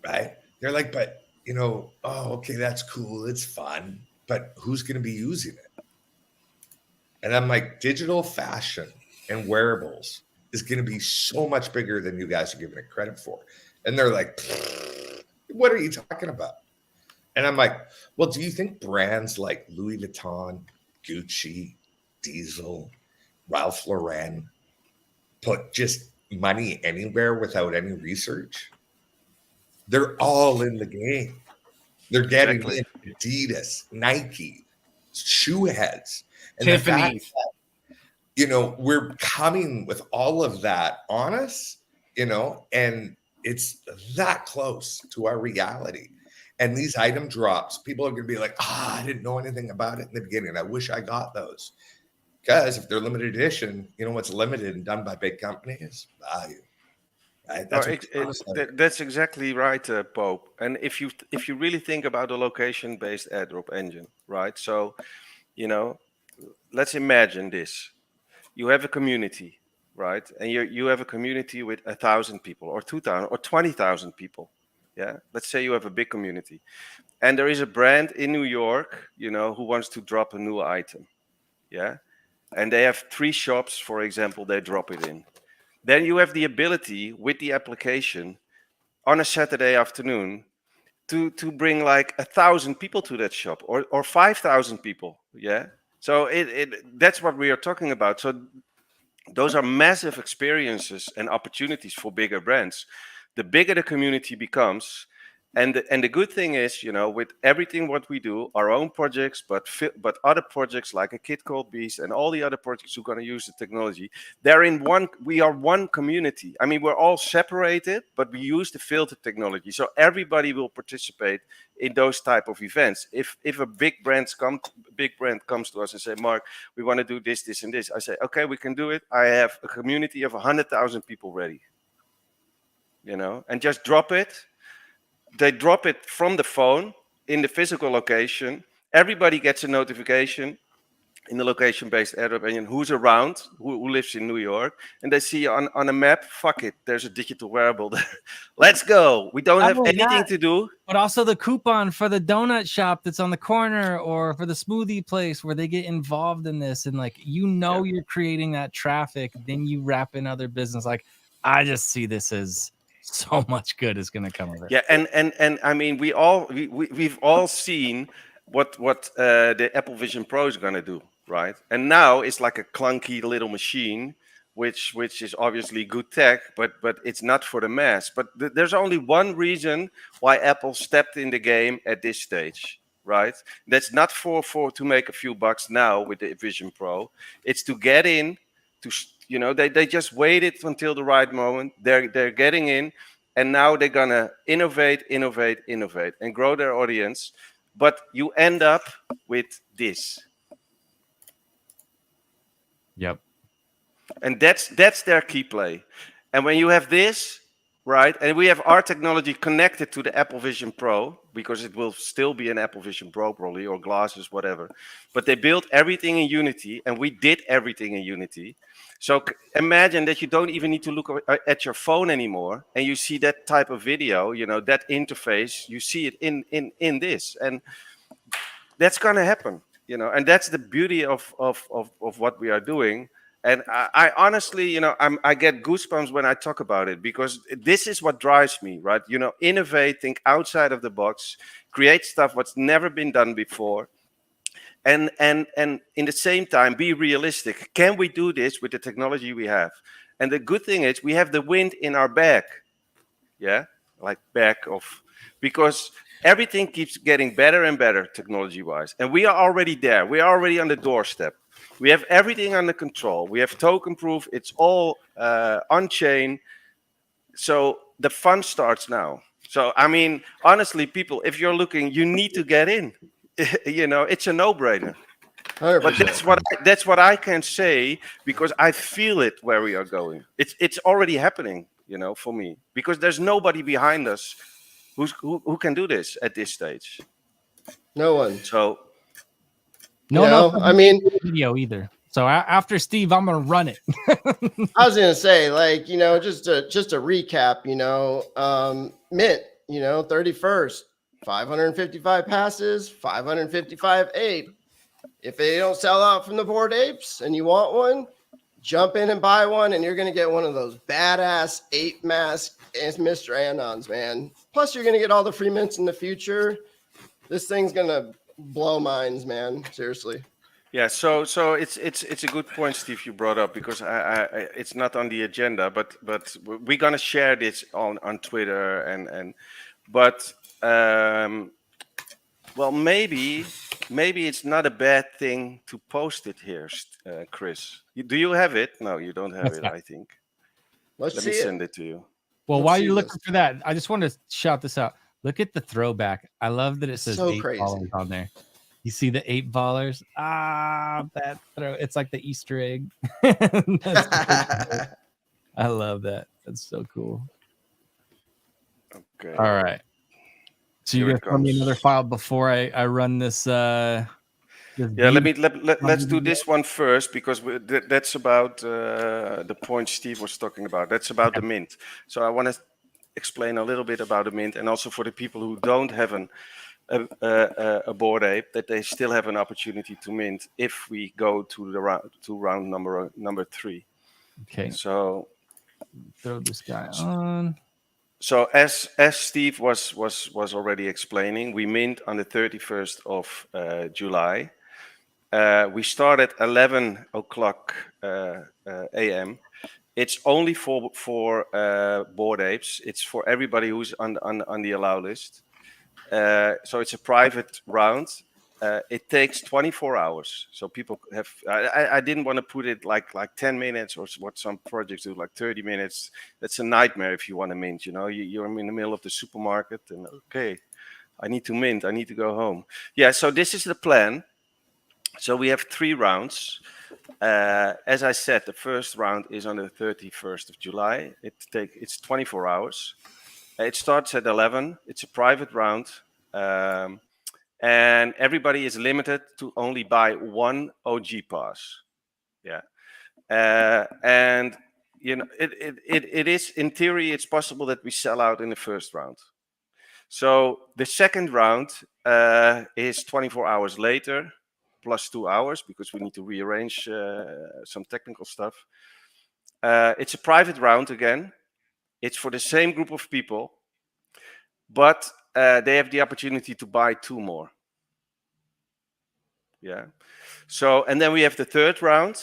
right? They're like, but, oh, okay, that's cool. It's fun. But who's going to be using it? And I'm like, digital fashion and wearables is going to be so much bigger than you guys are giving it credit for. And they're like, what are you talking about? And I'm like, well, do you think brands like Louis Vuitton, Gucci, Diesel, Ralph Lauren put just money anywhere without any research? They're all in the game. They're getting in Adidas, Nike, shoe heads, and Tiffany. We're coming with all of that on us, and it's that close to our reality. And these item drops, people are going to be like, I didn't know anything about it in the beginning. I wish I got those. Because if they're limited edition, what's limited and done by big companies? Value. Right? That's exactly right, Pope. And if you really think about the location-based airdrop engine, right? So, let's imagine this. You have a community, right? And you have a community with 1,000 people or 2,000 or 20,000 people. Yeah, let's say you have a big community, and there is a brand in New York, who wants to drop a new item. Yeah, and they have 3 shops, for example, they drop it in. Then you have the ability with the application on a Saturday afternoon to bring like 1,000 people to that shop or 5,000 people. Yeah, so that's what we are talking about. So those are massive experiences and opportunities for bigger brands. The bigger the community becomes, and the good thing is, with everything what we do, our own projects, but other projects like a Kid Called Beast and all the other projects who are going to use the technology, we are one community. I mean, we're all separated, but we use the filter technology, so everybody will participate in those type of events. If a big brand comes to us and say, Mark, we want to do this, this, and this, I say, okay, we can do it. I have a community of 100,000 people ready. And just drop it. They drop it from the phone in the physical location. Everybody gets a notification in the location-based airdrop engine who's around, who lives in New York, and they see on a map, fuck it, there's a digital wearable there. Let's go. We don't have anything to do. But also the coupon for the donut shop that's on the corner or for the smoothie place where they get involved in this. And you're creating that traffic, then you wrap in other business. Like, I just see this as so much good is going to come of it. Yeah, and I mean, we've all seen what the Apple Vision Pro is going to do, right? And now it's like a clunky little machine, which is obviously good tech, but it's not for the mass. But there's only one reason why Apple stepped in the game at this stage, right? That's not for to make a few bucks now with the Vision Pro. It's to get in. They just waited until the right moment. They're getting in, and now they're gonna innovate, and grow their audience. But you end up with this. Yep. And that's their key play. And when you have this, right, and we have our technology connected to the Apple Vision Pro, because it will still be an Apple Vision Pro probably, or glasses, whatever. But they built everything in Unity, and we did everything in Unity. So imagine that you don't even need to look at your phone anymore, and you see that type of video, you know, that interface, you see it in this, and that's going to happen, you know, and that's the beauty of what we are doing. And I honestly, you know, I get goosebumps when I talk about it, because this is what drives me, right? You know, innovate, think outside of the box, create stuff what's never been done before. And in the same time, be realistic. Can we do this with the technology we have? And the good thing is we have the wind in our back. Yeah, like back of, because everything keeps getting better and better technology-wise. And we are already there. We are already on the doorstep. We have everything under control. We have token proof. It's all on-chain. So the fun starts now. So, I mean, honestly, people, if you're looking, you need to get in. You know, it's a no-brainer. 100%. But that's what I can say, because I feel it where we are going. It's already happening, you know, for me, because there's nobody behind us who can do this at this stage. No one. So no, I mean, video either. So after Steve, I'm gonna run it. I was gonna say, like, you know, just to recap, you know, Mint, you know, 31st, 555 passes, 555 ape. If they don't sell out from the Bored Apes and you want one, jump in and buy one, and you're gonna get one of those badass ape mask and Mr. Anons, man. Plus, you're gonna get all the free mints in the future. This thing's gonna blow minds, man. Seriously. Yeah, so it's a good point, Steve, you brought up, because I it's not on the agenda, but we're gonna share this on Twitter but well, maybe it's not a bad thing to post it here, Chris. Do you have it? No, you don't have it. I think. Let me send it to you. Well, while you're looking for that, I just want to shout this out. Look at the throwback. I love that it says so 8 crazy ballers on there. You see the 8 ballers? Ah, that throw. It's like the Easter egg. I love that. That's so cool. Okay. All right. So you're gonna throw me another file before I run this. Yeah, let's do this one first, because that's about the point Steve was talking about. That's about the mint. So I want to explain a little bit about the mint, and also for the people who don't have a Bored Ape, that they still have an opportunity to mint if we go to the round number 3. Okay. So throw this guy on. So as Steve was already explaining, we mint on the 31st of July. We start at 11 o'clock a.m. It's only for Bored Apes. It's for everybody who's on the allow list. So it's a private round. It takes 24 hours. So people have. I didn't want to put it like 10 minutes or what some projects do, like 30 minutes. That's a nightmare if you want to mint. You know, you're in the middle of the supermarket and okay, I need to mint. I need to go home. Yeah. So this is the plan. So we have 3 rounds. As I said, the first round is on the 31st of July. It's 24 hours. It starts at 11. It's a private round. And everybody is limited to only buy 1 OG pass. Yeah. And, you know, it is, in theory, it's possible that we sell out in the first round. So the second round is 24 hours later, plus 2 hours, because we need to rearrange some technical stuff. It's a private round again. It's for the same group of people, but they have the opportunity to buy 2 more. Yeah. So, and then we have the third round.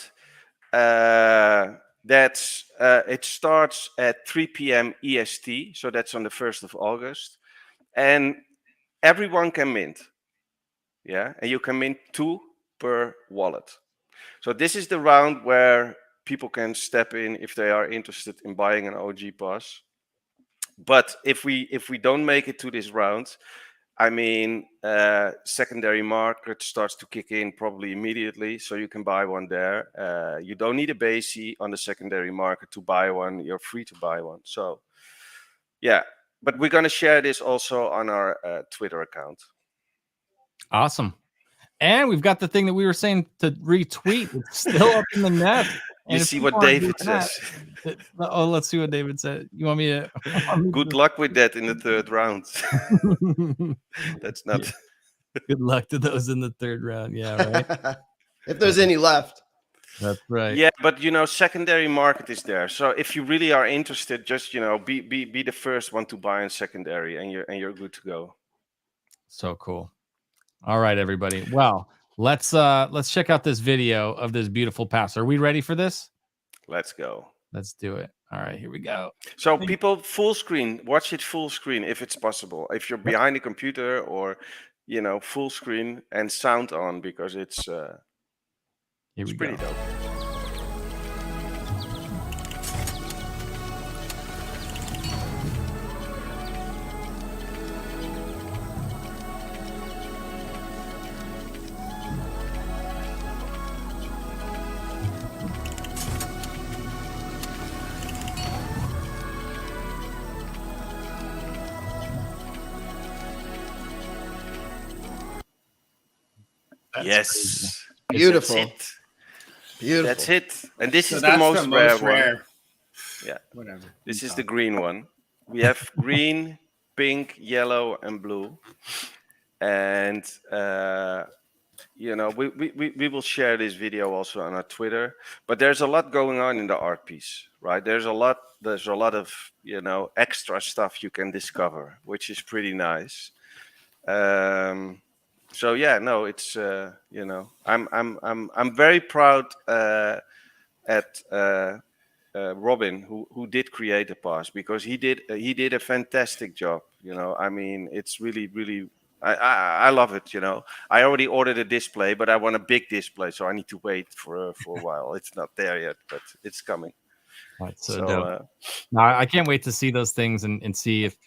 It starts at 3 p.m. EST. So that's on the 1st of August. And everyone can mint. Yeah. And you can mint 2 per wallet. So this is the round where people can step in if they are interested in buying an OG pass. But if we don't make it to this round, I mean, secondary market starts to kick in probably immediately, so you can buy one there. You don't need a BASI on the secondary market to buy one. You're free to buy one. So, yeah, but we're going to share this also on our Twitter account. Awesome. And we've got the thing that we were saying to retweet. It's still up in the net. You see what David says. Oh, let's see what David said. You want me to? Good luck with that in the third round. That's not. Yeah. Good luck to those in the third round. Yeah, right. If there's any left. That's right. Yeah, but secondary market is there. So if you really are interested, just be the first one to buy in secondary, and you're good to go. So cool. All right, everybody. Well, let's check out this video of this beautiful pass. Are we ready for this? Let's go. Let's do it. All right, here we go. So people, full screen, watch it full screen if it's possible. If you're behind a computer or full screen and sound on, because it's pretty dope. Yes. Beautiful. That's it. Beautiful. That's it. And this is the most rare one. Yeah. Whatever. This is the green one. We have green, pink, yellow, and blue. And we will share this video also on our Twitter. But there's a lot going on in the art piece, right? There's a lot of extra stuff you can discover, which is pretty nice. So yeah, no, it's I'm very proud at Robin who did create the pass, because he did a fantastic job. I mean, it's really I love it. I already ordered a display, but I want a big display, so I need to wait for a while. It's not there yet, but it's coming. That's so dope. No, I can't wait to see those things and see if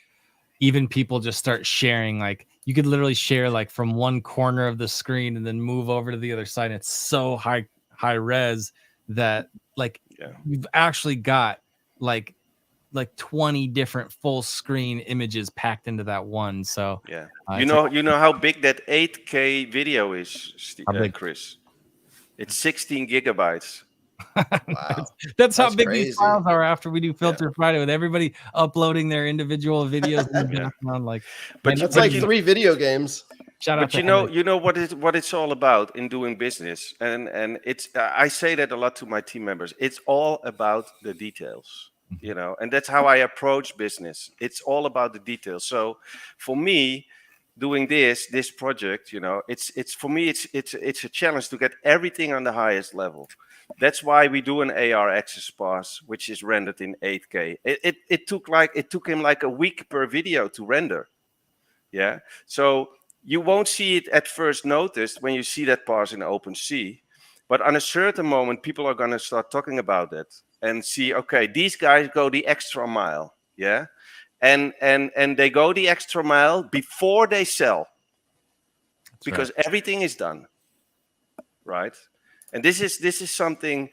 even people just start sharing. Like, you could literally share like from one corner of the screen and then move over to the other side. It's so high res that you've actually got like 20 different full screen images packed into that one. So yeah, you know how big that 8K video is, Chris? It's 16 gigabytes. Wow. That's how big crazy. these files are after we do Filter Friday, with everybody uploading their individual videos in the background. But that's like 3 video games. Shout out to you know what it's all about in doing business, and it's I say that a lot to my team members. It's all about the details, and that's how I approach business. It's all about the details. So for me, doing this project, it's for me it's a challenge to get everything on the highest level. That's why we do an AR access pass, which is rendered in 8K. It took him like a week per video to render. Yeah. So you won't see it at first notice when you see that pass in OpenSea, but on a certain moment, people are going to start talking about it and see, okay, these guys go the extra mile. Yeah. And they go the extra mile before they sell. That's because everything is done. Right. And this is something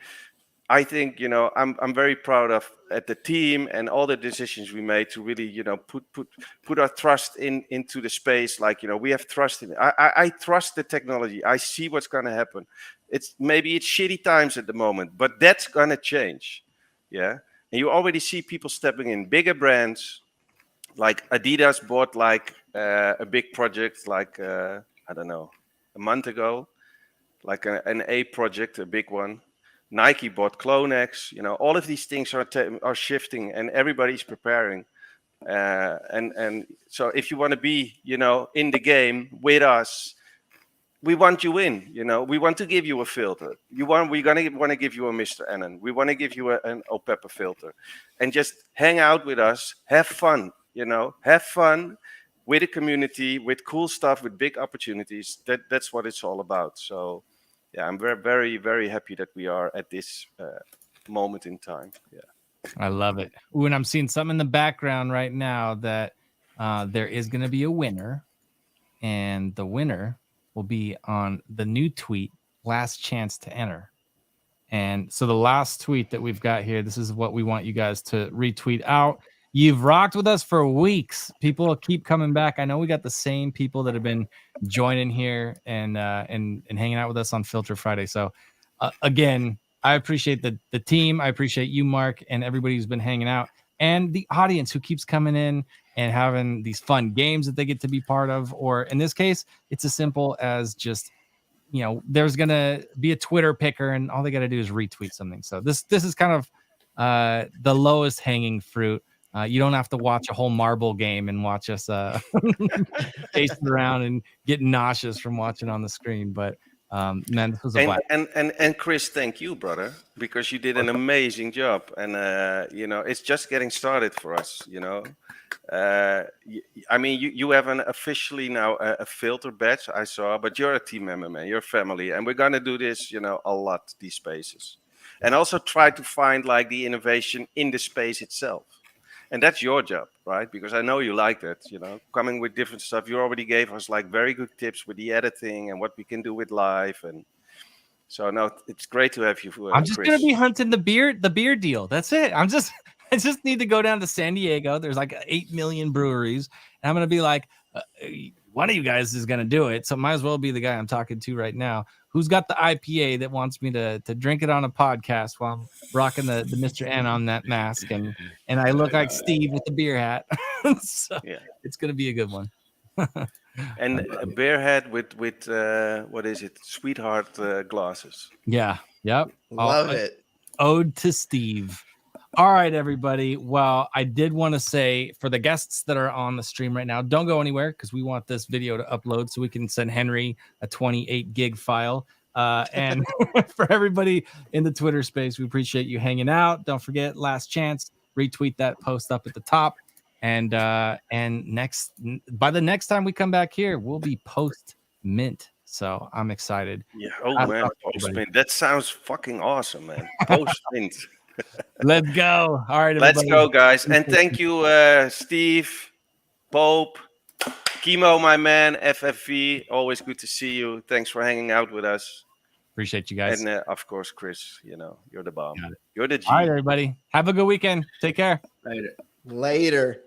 I think, I'm very proud of at the team and all the decisions we made to really, put our trust into the space. Like, we have trust in it. I trust the technology. I see what's going to happen. It's shitty times at the moment, but that's going to change. Yeah. And you already see people stepping in, bigger brands like Adidas bought a big project, I don't know, a month ago. Like an A project, a big one. Nike bought Clonex. All of these things are shifting, and everybody's preparing. And so, if you want to be, in the game with us, we want you in. We want to give you a filter. We're gonna want to give you a Mr. Annan. We want to give you an OPEPA filter, and just hang out with us, have fun. Have fun with the community, with cool stuff, with big opportunities. That's what it's all about. So. Yeah, I'm very, very, very happy that we are at this moment in time. Yeah, I love it. Ooh, and I'm seeing something in the background right now that there is going to be a winner, and the winner will be on the new tweet, last chance to enter. And so the last tweet that we've got here, this is what we want you guys to retweet out. You've rocked with us for weeks. People keep coming back. I know we got the same people that have been joining here and hanging out with us on Filter Friday. So again, I appreciate the team. I appreciate you, Mark, and everybody who's been hanging out, and the audience who keeps coming in and having these fun games that they get to be part of. Or in this case, it's as simple as just, you know, there's gonna be a Twitter picker, and all they got to do is retweet something. So this is kind of the lowest hanging fruit. You don't have to watch a whole marble game and watch us pacing around and get nauseous from watching on the screen. But man, this was a blast. And Chris, thank you, brother, because you did an amazing job. And you know, it's just getting started for us. You know, I mean, you have an officially now a filter badge, I saw, but you're a team member, man. You're family, and we're gonna do this, you know, a lot, these spaces, and also try to find like the innovation in the space itself. And that's your job, right? Because I know you like that, you know, coming with different stuff. You already gave us like very good tips with the editing and what we can do with live. And so no, it's great to have you. I'm just going to be hunting the beer deal. That's it. I just need to go down to San Diego. There's like 8 million breweries. And I'm going to be like, one of you guys is going to do it. So might as well be the guy I'm talking to right now. Who's got the IPA that wants me to drink it on a podcast while I'm rocking the Mr. N on that mask, and I look like Steve with the beer hat. So yeah, it's gonna be a good one. And a beer hat with what is it? Sweetheart glasses. Yeah. Yep. Love it. Ode to Steve. All right, everybody. Well, I did want to say for the guests that are on the stream right now, don't go anywhere because we want this video to upload so we can send Henry a 28 gig file. And for everybody in the Twitter space, we appreciate you hanging out. Don't forget, last chance, retweet that post up at the top. And by the next time we come back here, we'll be post mint. So I'm excited. Yeah. Oh man, post mint. That sounds fucking awesome, man. Post mint. Let's go. All right, everybody. Let's go, guys. And thank you, Steve, Pope, Chemo, my man, FFV. Always good to see you. Thanks for hanging out with us. Appreciate you guys. And of course, Chris, you know, you're the bomb. You're the G. All right, everybody. Have a good weekend. Take care. Later. Later.